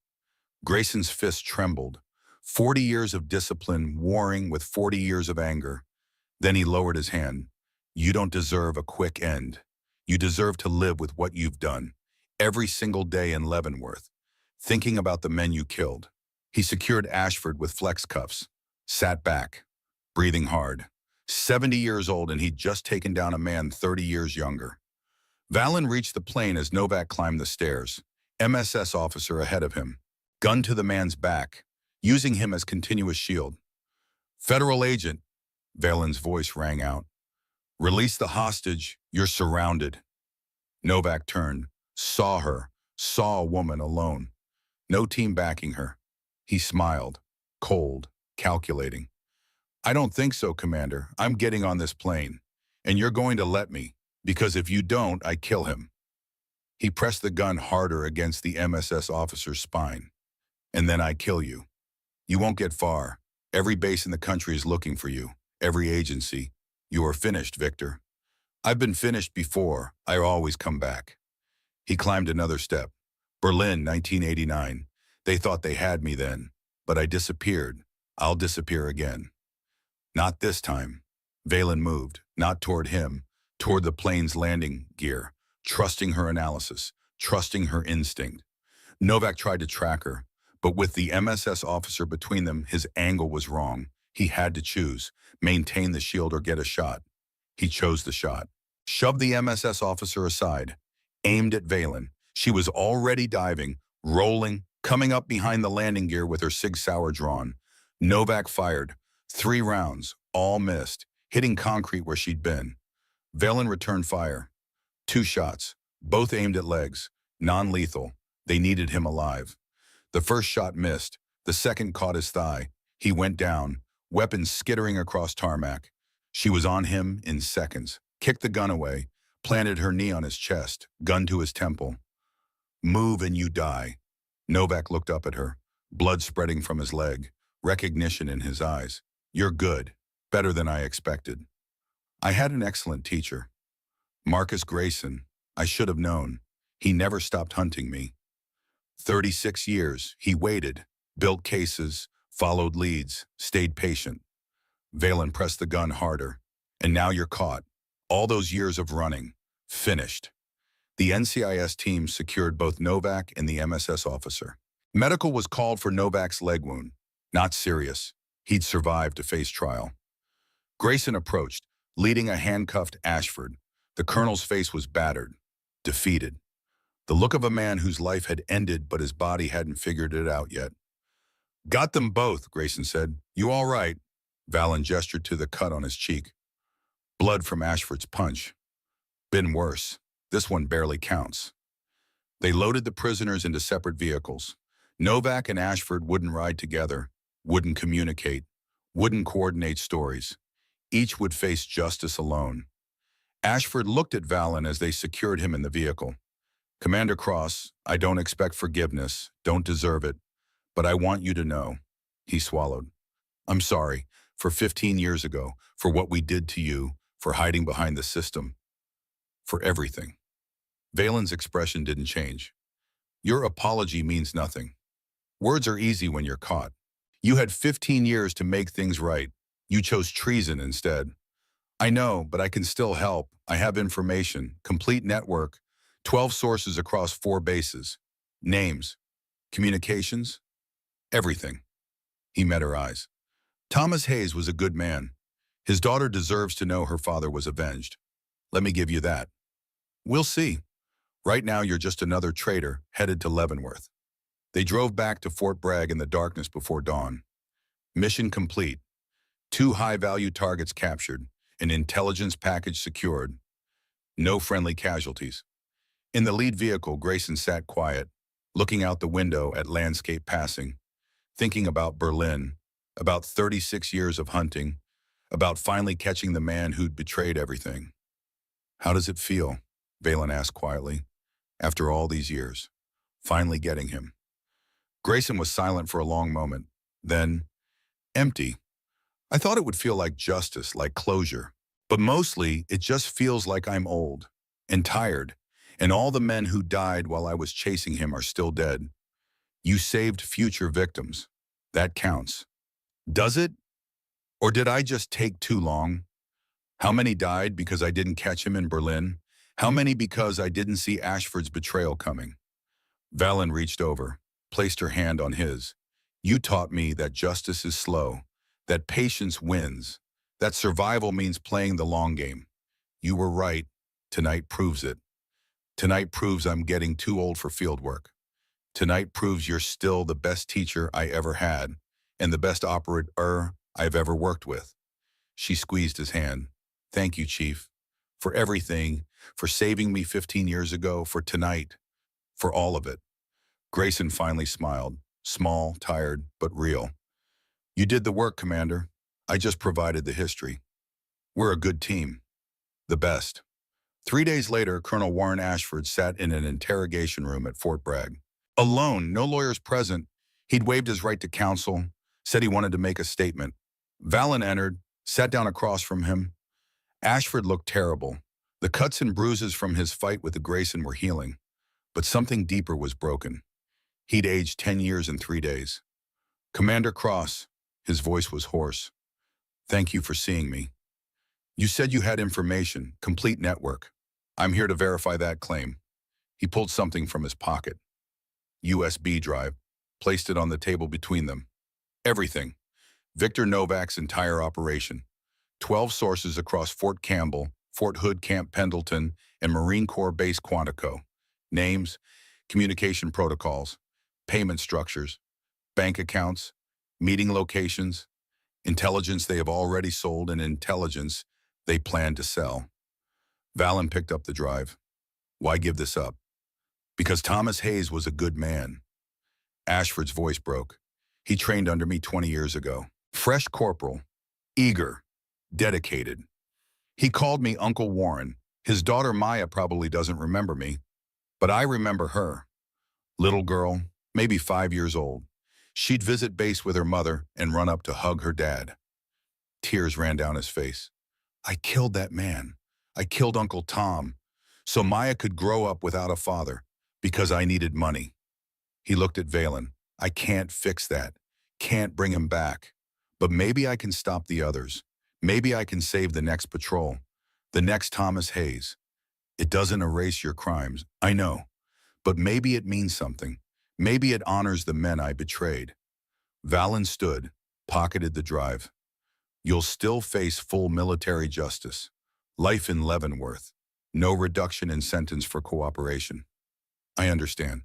Grayson's fist trembled. 40 years of discipline warring with 40 years of anger. Then he lowered his hand. You don't deserve a quick end. You deserve to live with what you've done. Every single day in Leavenworth, thinking about the men you killed. He secured Ashford with flex cuffs, sat back, breathing hard. 70 years old and he'd just taken down a man 30 years younger. Valen reached the plane as Novak climbed the stairs. MSS officer ahead of him. Gun to the man's back, using him as continuous shield. Federal agent. Valen's voice rang out. Release the hostage. You're surrounded. Novak turned, saw her, saw a woman alone. No team backing her. He smiled, cold, calculating. I don't think so, Commander. I'm getting on this plane. And you're going to let me, because if you don't, I kill him. He pressed the gun harder against the MSS officer's spine. And then I kill you. You won't get far. Every base in the country is looking for you. Every agency. You are finished, Victor. I've been finished before. I always come back. He climbed another step. Berlin, 1989. They thought they had me then, but I disappeared. I'll disappear again. Not this time. Valen moved, not toward him, toward the plane's landing gear, trusting her analysis, trusting her instinct. Novak tried to track her, but with the MSS officer between them, his angle was wrong. He had to choose, maintain the shield or get a shot. He chose the shot. Shoved the MSS officer aside, aimed at Valen. She was already diving, rolling, coming up behind the landing gear with her Sig Sauer drawn. Novak fired. 3 rounds, all missed, hitting concrete where she'd been. Valen returned fire. 2 shots, both aimed at legs, non-lethal. They needed him alive. The first shot missed. The second caught his thigh. He went down, weapons skittering across tarmac. She was on him in seconds. Kicked the gun away, planted her knee on his chest, gun to his temple. Move and you die. Novak looked up at her, blood spreading from his leg, recognition in his eyes. You're good, better than I expected. I had an excellent teacher. Marcus Grayson, I should have known. He never stopped hunting me. 36 years, he waited, built cases, followed leads, stayed patient. Valen pressed the gun harder. And now you're caught. All those years of running, finished. The NCIS team secured both Novak and the MSS officer. Medical was called for Novak's leg wound. Not serious. He'd survived to face trial. Grayson approached, leading a handcuffed Ashford. The colonel's face was battered, defeated. The look of a man whose life had ended but his body hadn't figured it out yet. Got them both, Grayson said. You all right? Valen gestured to the cut on his cheek. Blood from Ashford's punch. Been worse. This one barely counts. They loaded the prisoners into separate vehicles. Novak and Ashford wouldn't ride together, wouldn't communicate, wouldn't coordinate stories. Each would face justice alone. Ashford looked at Valen as they secured him in the vehicle. Commander Cross, I don't expect forgiveness, don't deserve it, but I want you to know. He swallowed. I'm sorry, for 15 years ago, for what we did to you, for hiding behind the system, for everything. Valen's expression didn't change. Your apology means nothing. Words are easy when you're caught. You had 15 years to make things right. You chose treason instead. I know, but I can still help. I have information, complete network, 12 sources across 4 bases. Names, communications, everything. He met her eyes. Thomas Hayes was a good man. His daughter deserves to know her father was avenged. Let me give you that. We'll see. Right now, you're just another traitor headed to Leavenworth. They drove back to Fort Bragg in the darkness before dawn. Mission complete. 2 high-value targets captured. An intelligence package secured. No friendly casualties. In the lead vehicle, Grayson sat quiet, looking out the window at landscape passing, thinking about Berlin, about 36 years of hunting, about finally catching the man who'd betrayed everything. How does it feel? Valen asked quietly. After all these years, finally getting him. Grayson was silent for a long moment. Then, empty. I thought it would feel like justice, like closure. But mostly, it just feels like I'm old and tired, and all the men who died while I was chasing him are still dead. You saved future victims. That counts. Does it? Or did I just take too long? How many died because I didn't catch him in Berlin? How many because I didn't see Ashford's betrayal coming? Valen reached over, placed her hand on his. You taught me that justice is slow, that patience wins, that survival means playing the long game. You were right. Tonight proves it. Tonight proves I'm getting too old for field work. Tonight proves you're still the best teacher I ever had and the best operator I've ever worked with. She squeezed his hand. Thank you, Chief, for everything, for saving me 15 years ago, for tonight, for all of it. Grayson finally smiled, small, tired, but real. You did the work, Commander. I just provided the history. We're a good team. The best. 3 days later, Colonel Warren Ashford sat in an interrogation room at Fort Bragg. Alone, no lawyers present, he'd waived his right to counsel, said he wanted to make a statement. Valen entered, sat down across from him. Ashford looked terrible. The cuts and bruises from his fight with the Grayson were healing, but something deeper was broken. He'd aged 10 years in 3 days. Commander Cross, his voice was hoarse. Thank you for seeing me. You said you had information, complete network. I'm here to verify that claim. He pulled something from his pocket. USB drive, placed it on the table between them. Everything. Victor Novak's entire operation. 12 sources across Fort Campbell, Fort Hood Camp Pendleton, and Marine Corps Base Quantico. Names, communication protocols, payment structures, bank accounts, meeting locations, intelligence they have already sold, and intelligence they plan to sell. Valen picked up the drive. Why give this up? Because Thomas Hayes was a good man. Ashford's voice broke. He trained under me 20 years ago. Fresh corporal, eager, dedicated. He called me Uncle Warren. His daughter Maya probably doesn't remember me, but I remember her. Little girl, maybe 5 years old. She'd visit base with her mother and run up to hug her dad. Tears ran down his face. I killed that man. I killed Uncle Tom, so Maya could grow up without a father, because I needed money. He looked at Valen. I can't fix that. Can't bring him back. But maybe I can stop the others. Maybe I can save the next patrol, the next Thomas Hayes. It doesn't erase your crimes, I know. But maybe it means something. Maybe it honors the men I betrayed. Valen stood, pocketed the drive. You'll still face full military justice. Life in Leavenworth. No reduction in sentence for cooperation. I understand.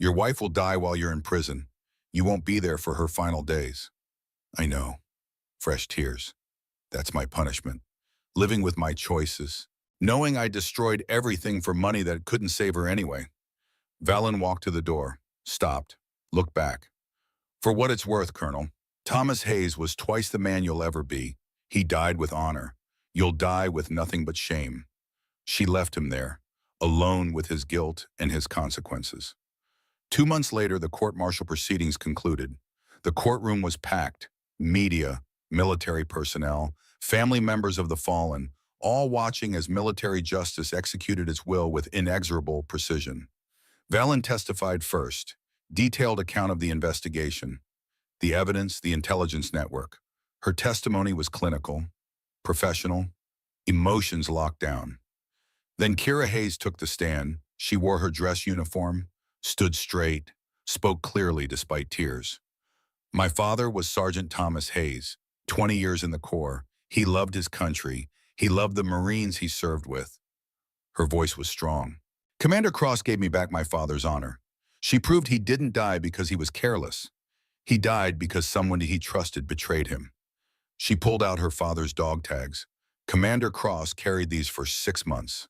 Your wife will die while you're in prison. You won't be there for her final days. I know. Fresh tears. That's my punishment. Living with my choices. Knowing I destroyed everything for money that couldn't save her anyway. Valen walked to the door, stopped, looked back. For what it's worth, Colonel, Thomas Hayes was twice the man you'll ever be. He died with honor. You'll die with nothing but shame. She left him there, alone with his guilt and his consequences. 2 months later, the court-martial proceedings concluded. The courtroom was packed. Media, military personnel, family members of the fallen, all watching as military justice executed its will with inexorable precision. Valen testified first, detailed account of the investigation, the evidence, the intelligence network. Her testimony was clinical, professional, emotions locked down. Then Kira Hayes took the stand. She wore her dress uniform, stood straight, spoke clearly despite tears. My father was Sergeant Thomas Hayes, 20 years in the Corps. He loved his country. He loved the Marines he served with. Her voice was strong. Commander Cross gave me back my father's honor. She proved he didn't die because he was careless. He died because someone he trusted betrayed him. She pulled out her father's dog tags. Commander Cross carried these for 6 months.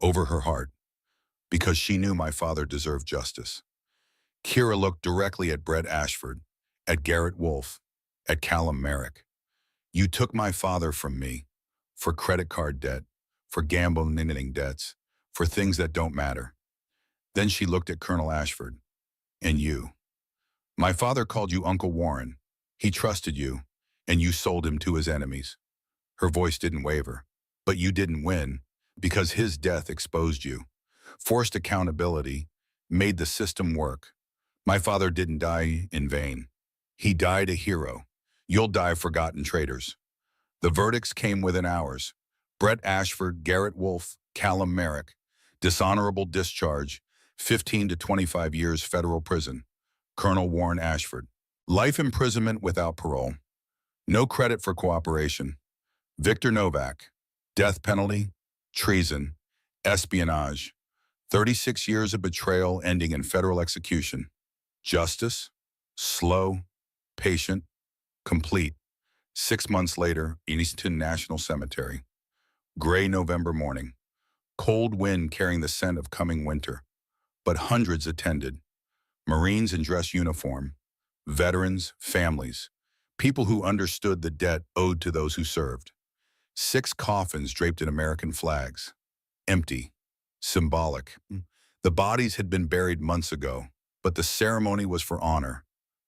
Over her heart. Because she knew my father deserved justice. Kira looked directly at Brett Ashford, at Garrett Wolfe, at Callum Merrick. You took my father from me, for credit card debt, for gambling debts, for things that don't matter. Then she looked at Colonel Ashford, and you. My father called you Uncle Warren. He trusted you, and you sold him to his enemies. Her voice didn't waver. But you didn't win, because his death exposed you. Forced accountability, made the system work. My father didn't die in vain. He died a hero. You'll die forgotten traitors. The verdicts came within hours. Brett Ashford, Garrett Wolfe, Callum Merrick. Dishonorable discharge, 15 to 25 years federal prison. Colonel Warren Ashford. Life imprisonment without parole. No credit for cooperation. Victor Novak. Death penalty, treason, espionage. 36 years of betrayal ending in federal execution. Justice, slow, patient, complete. 6 months later, Easton National Cemetery. Gray November morning. Cold wind carrying the scent of coming winter. But hundreds attended. Marines in dress uniform. Veterans, families. People who understood the debt owed to those who served. 6 coffins draped in American flags. Empty. Symbolic. The bodies had been buried months ago, but the ceremony was for honor,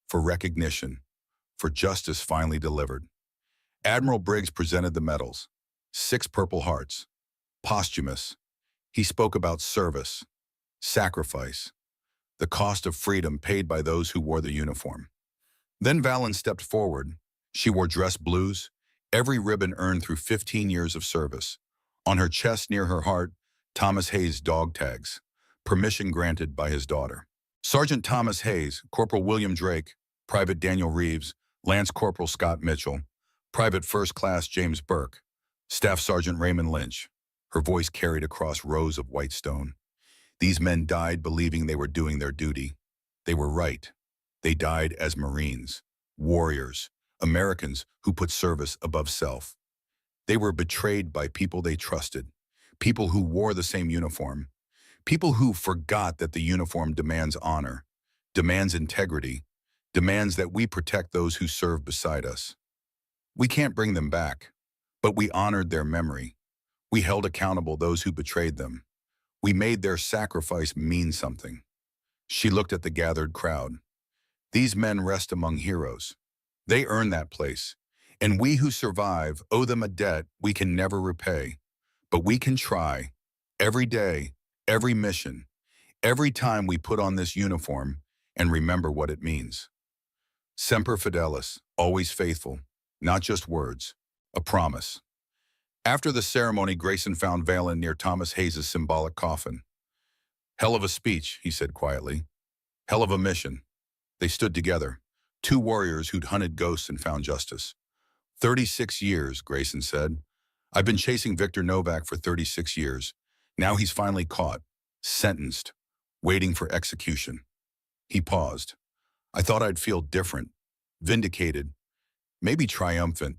for recognition, for justice finally delivered. Admiral Briggs presented the medals. 6 Purple Hearts. Posthumous. He spoke about service, sacrifice, the cost of freedom paid by those who wore the uniform. Then Valin stepped forward. She wore dress blues, every ribbon earned through 15 years of service. On her chest near her heart, Thomas Hayes' dog tags, permission granted by his daughter. Sergeant Thomas Hayes, Corporal William Drake, Private Daniel Reeves, Lance Corporal Scott Mitchell, Private First Class James Burke, Staff Sergeant Raymond Lynch. Her voice carried across rows of white stone. These men died believing they were doing their duty. They were right. They died as Marines, warriors, Americans who put service above self. They were betrayed by people they trusted, people who wore the same uniform, people who forgot that the uniform demands honor, demands integrity, demands that we protect those who serve beside us. We can't bring them back, but we honored their memory. We held accountable those who betrayed them. We made their sacrifice mean something. She looked at the gathered crowd. These men rest among heroes. They earn that place, and we who survive owe them a debt we can never repay. But we can try, every day, every mission, every time we put on this uniform and remember what it means. Semper Fidelis, always faithful, not just words, a promise. After the ceremony, Grayson found Valin near Thomas Hayes' symbolic coffin. Hell of a speech, he said quietly. Hell of a mission. They stood together, 2 warriors who'd hunted ghosts and found justice. 36 years, Grayson said. I've been chasing Victor Novak for 36 years. Now he's finally caught, sentenced, waiting for execution. He paused. I thought I'd feel different, vindicated, maybe triumphant,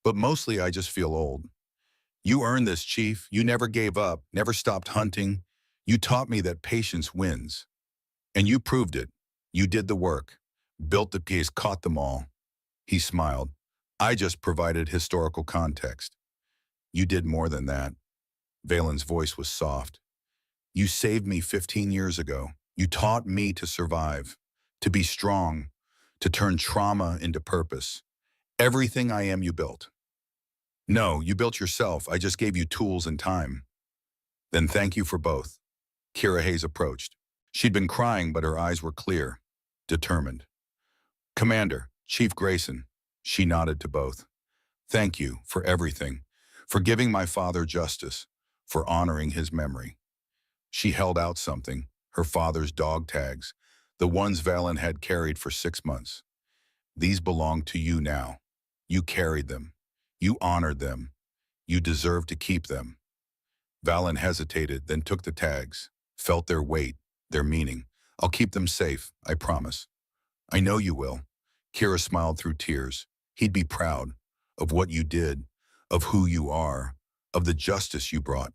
but mostly I just feel old. You earned this, Chief. You never gave up, never stopped hunting. You taught me that patience wins. And you proved it. You did the work, built the case, caught them all. He smiled. I just provided historical context. You did more than that. Valin's voice was soft. You saved me 15 years ago. You taught me to survive, to be strong, to turn trauma into purpose. Everything I am you built. No, you built yourself. I just gave you tools and time. Then thank you for both. Kira Hayes approached. She'd been crying, but her eyes were clear, determined. Commander, Chief Grayson. She nodded to both. Thank you for everything, for giving my father justice, for honoring his memory. She held out something, her father's dog tags, the ones Valin had carried for 6 months. These belong to you now. You carried them. You honored them. You deserve to keep them. Valin hesitated, then took the tags, felt their weight, their meaning. I'll keep them safe, I promise. I know you will. Kira smiled through tears. He'd be proud of what you did, of who you are, of the justice you brought.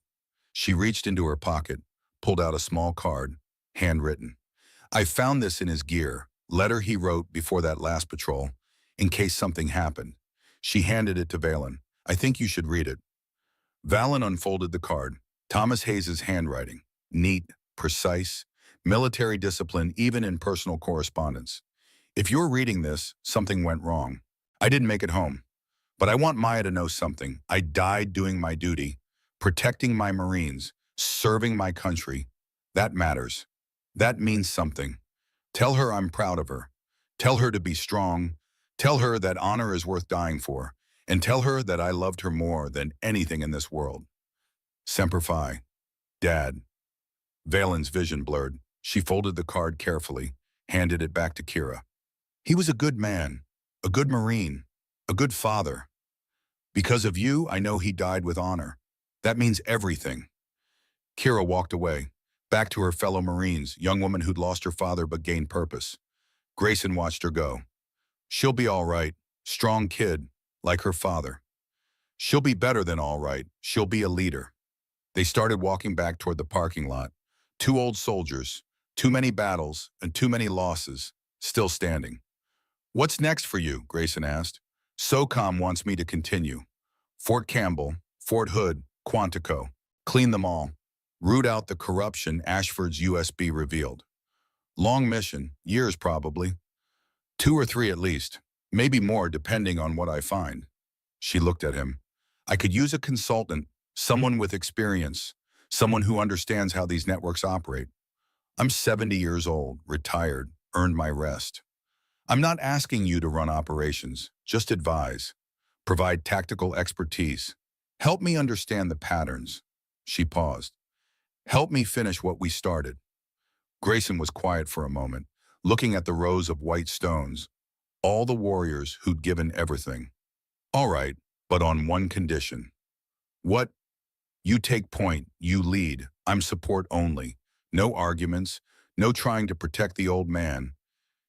She reached into her pocket, pulled out a small card, handwritten. I found this in his gear, letter he wrote before that last patrol, in case something happened. She handed it to Valin. I think you should read it. Valin unfolded the card. Thomas Hayes' handwriting. Neat, precise, military discipline even in personal correspondence. If you're reading this, something went wrong. I didn't make it home. But I want Maya to know something. I died doing my duty, protecting my Marines, serving my country. That matters. That means something. Tell her I'm proud of her. Tell her to be strong. Tell her that honor is worth dying for. And tell her that I loved her more than anything in this world. Semper Fi. Dad. Valin's vision blurred. She folded the card carefully, handed it back to Kira. He was a good man, a good Marine, a good father. Because of you, I know he died with honor. That means everything. Kira walked away, back to her fellow Marines, young woman who'd lost her father but gained purpose. Grayson watched her go. She'll be all right. Strong kid. like her father. She'll be better than all right. She'll be a leader. They started walking back toward the parking lot. Two old soldiers, too many battles and too many losses, still standing. What's next for you? Grayson asked. SOCOM wants me to continue. Fort Campbell, Fort Hood, Quantico. Clean them all. Root out the corruption Ashford's USB revealed. Long mission, years probably. 2 or 3 at least. Maybe more depending on what I find. She looked at him. I could use a consultant, someone with experience, someone who understands how these networks operate. I'm 70 years old, retired, earned my rest. I'm not asking you to run operations, just advise. Provide tactical expertise. Help me understand the patterns. She paused. Help me finish what we started. Grayson was quiet for a moment, looking at the rows of white stones, all the warriors who'd given everything. All right, but on one condition. What? You take point, you lead, I'm support only. No arguments, no trying to protect the old man.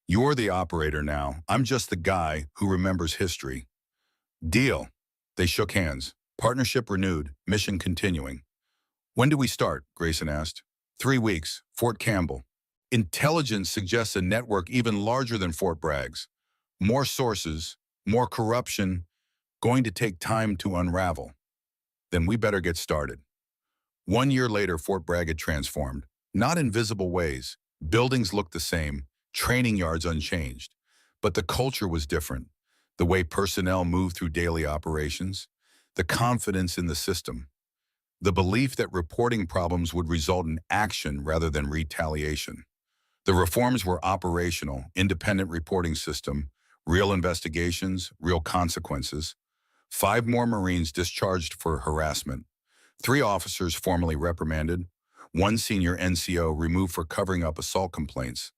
You're the operator now, I'm just the guy who remembers history. Deal. They shook hands. Partnership renewed, mission continuing. When do we start? Grayson asked. 3 weeks, Fort Campbell. Intelligence suggests a network even larger than Fort Bragg's. More sources, more corruption, going to take time to unravel. Then we better get started. 1 year later, Fort Bragg had transformed. Not in visible ways. Buildings looked the same, training yards unchanged. But the culture was different. The way personnel moved through daily operations, the confidence in the system, the belief that reporting problems would result in action rather than retaliation. The reforms were operational, independent reporting system, real investigations, real consequences. 5 more Marines discharged for harassment. 3 officers formally reprimanded. 1 senior NCO removed for covering up assault complaints.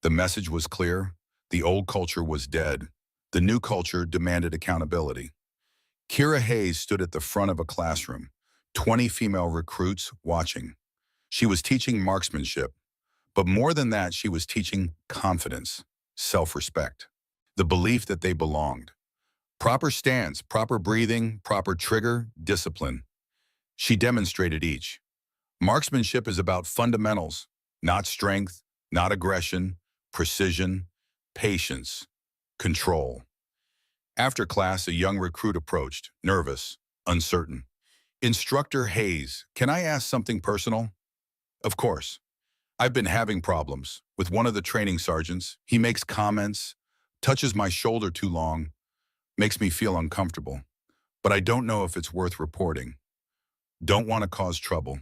The message was clear. The old culture was dead. The new culture demanded accountability. Kira Hayes stood at the front of a classroom, 20 female recruits watching. She was teaching marksmanship, but more than that, she was teaching confidence, self-respect, the belief that they belonged. Proper stance, proper breathing, proper trigger, discipline. She demonstrated each. Marksmanship is about fundamentals, not strength, not aggression, precision, patience, control. After class, a young recruit approached, nervous, uncertain. Instructor Hayes, can I ask something personal? Of course. I've been having problems with one of the training sergeants. He makes comments, touches my shoulder too long, makes me feel uncomfortable. But I don't know if it's worth reporting. Don't want to cause trouble.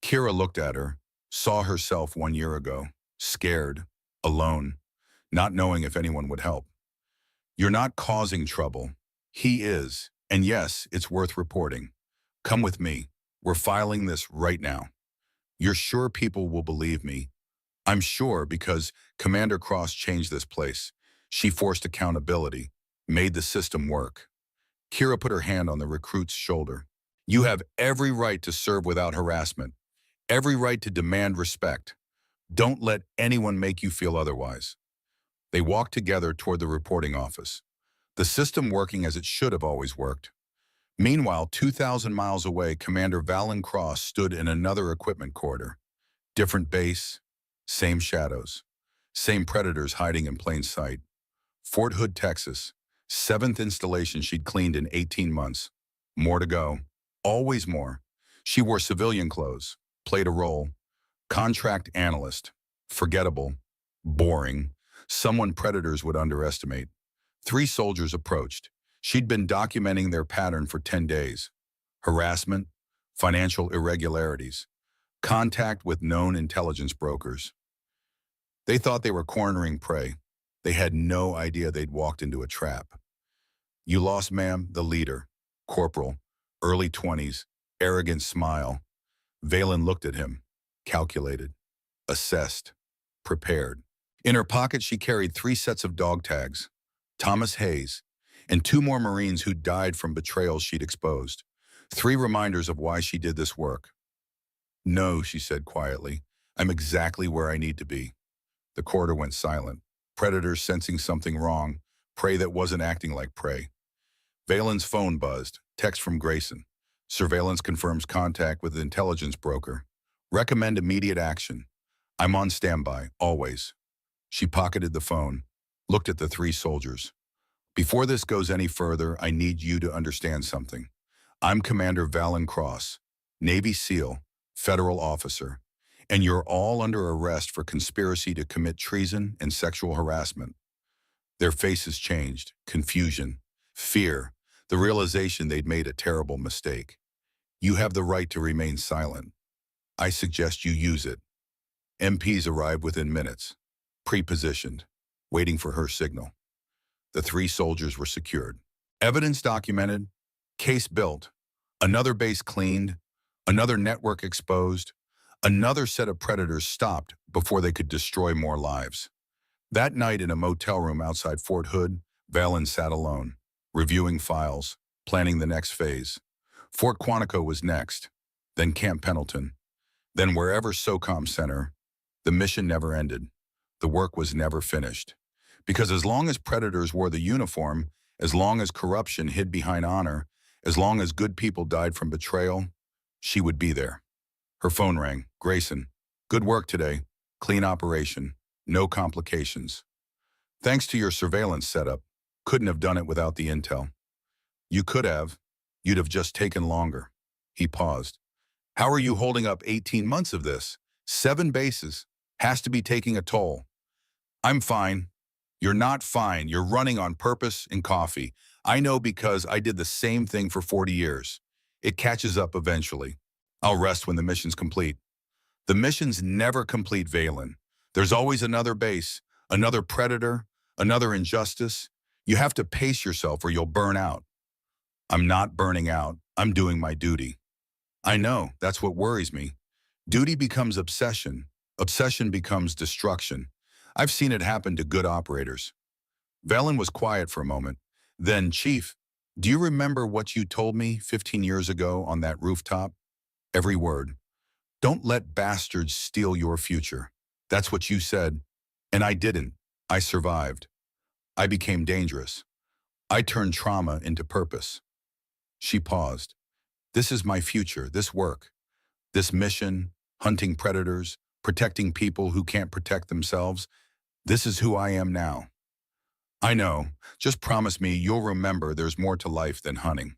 Kira looked at her, saw herself 1 year ago, scared, alone, not knowing if anyone would help. You're not causing trouble. He is. And yes, it's worth reporting. Come with me. We're filing this right now. You're sure people will believe me? I'm sure because Commander Cross changed this place. She forced accountability, made the system work. Kira put her hand on the recruit's shoulder. You have every right to serve without harassment, every right to demand respect. Don't let anyone make you feel otherwise. They walked together toward the reporting office, the system working as it should have always worked. Meanwhile, 2,000 miles away, Commander Valor Cross stood in another equipment corridor. Different base, same shadows, same predators hiding in plain sight. Fort Hood, Texas, 7th installation she'd cleaned in 18 months. More to go. Always more. She wore civilian clothes, played a role. Contract analyst. Forgettable. Boring. Someone predators would underestimate. 3 soldiers approached. She'd been documenting their pattern for 10 days. Harassment, financial irregularities, contact with known intelligence brokers. They thought they were cornering prey. They had no idea they'd walked into a trap. You lost, ma'am, the leader, corporal, early 20s, arrogant smile. Valen looked at him, calculated, assessed, prepared. In her pocket, she carried 3 sets of dog tags, Thomas Hayes, and 2 more Marines who died from betrayals she'd exposed. 3 reminders of why she did this work. No, she said quietly, I'm exactly where I need to be. The corridor went silent. Predators sensing something wrong, prey that wasn't acting like prey. Valen's phone buzzed. Text from Grayson. Surveillance confirms contact with the intelligence broker. Recommend immediate action. I'm on standby, always. She pocketed the phone, looked at the three soldiers. Before this goes any further, I need you to understand something. I'm Commander Valor Cross, Navy SEAL, federal officer, and you're all under arrest for conspiracy to commit treason and sexual harassment. Their faces changed, confusion, fear, the realization they'd made a terrible mistake. You have the right to remain silent. I suggest you use it. MPs arrived within minutes, pre-positioned, waiting for her signal. The three soldiers were secured. Evidence documented, case built, another base cleaned, another network exposed, another set of predators stopped before they could destroy more lives. That night in a motel room outside Fort Hood, Valor sat alone, reviewing files, planning the next phase. Fort Quantico was next, then Camp Pendleton, then wherever SOCOM Center. The mission never ended. The work was never finished. Because as long as predators wore the uniform, as long as corruption hid behind honor, as long as good people died from betrayal, she would be there. Her phone rang. Grayson, good work today. Clean operation. No complications. Thanks to your surveillance setup. Couldn't have done it without the intel. You could have. You'd have just taken longer. He paused. How are you holding up 18 months of this? 7 bases. Has to be taking a toll. I'm fine. You're not fine. You're running on purpose and coffee. I know because I did the same thing for 40 years. It catches up eventually. I'll rest when the mission's complete. The mission's never complete, Valor. There's always another base, another predator, another injustice. You have to pace yourself or you'll burn out. I'm not burning out. I'm doing my duty. I know, that's what worries me. Duty becomes obsession. Obsession becomes destruction. I've seen it happen to good operators. Valor was quiet for a moment. Then, Chief, do you remember what you told me 15 years ago on that rooftop? Every word. Don't let bastards steal your future. That's what you said. And I didn't. I survived. I became dangerous. I turned trauma into purpose. She paused. This is my future, this work, this mission, hunting predators, protecting people who can't protect themselves. This is who I am now. I know. Just promise me you'll remember there's more to life than hunting.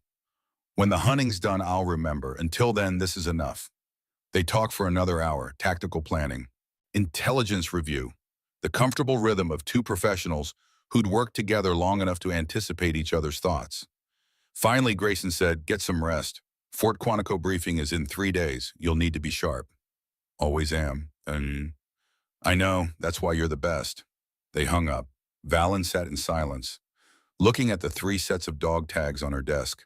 When the hunting's done, I'll remember. Until then, this is enough. They talked for another hour, tactical planning, intelligence review, the comfortable rhythm of two professionals who'd worked together long enough to anticipate each other's thoughts. Finally, Grayson said, get some rest. Fort Quantico briefing is in 3 days. You'll need to be sharp. Always am. I know, that's why you're the best. They hung up. Valor sat in silence, looking at the 3 sets of dog tags on her desk.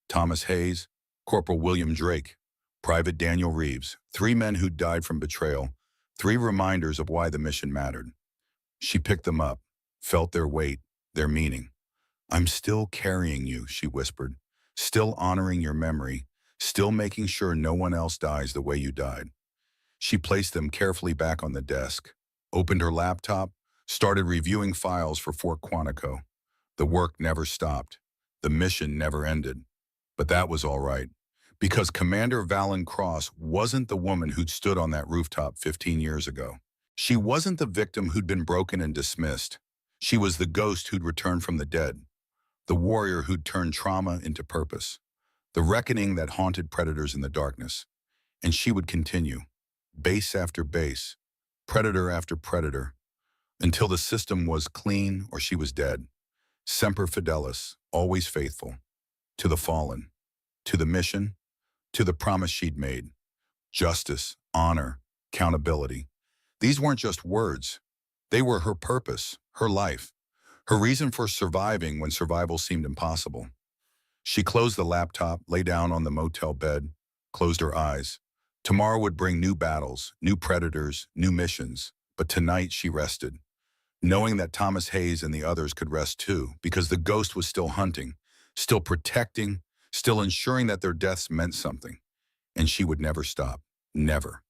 Thomas Hayes, Corporal William Drake, Private Daniel Reeves, 3 men who'd died from betrayal, 3 reminders of why the mission mattered. She picked them up, felt their weight, their meaning. I'm still carrying you, she whispered, still honoring your memory, still making sure no one else dies the way you died. She placed them carefully back on the desk, opened her laptop, started reviewing files for Fort Quantico. The work never stopped. The mission never ended. But that was all right, because Commander Valor Cross wasn't the woman who'd stood on that rooftop 15 years ago. She wasn't the victim who'd been broken and dismissed. She was the ghost who'd returned from the dead, the warrior who'd turned trauma into purpose, the reckoning that haunted predators in the darkness. And she would continue, base after base, predator after predator, until the system was clean or she was dead. Semper Fidelis, always faithful, to the fallen, to the mission, to the promise she'd made. Justice, honor, accountability. These weren't just words. They were her purpose, her life, her reason for surviving when survival seemed impossible. She closed the laptop, lay down on the motel bed, closed her eyes. Tomorrow would bring new battles, new predators, new missions. But tonight she rested, knowing that Thomas Hayes and the others could rest too, because the ghost was still hunting, still protecting, still ensuring that their deaths meant something. And she would never stop. Never.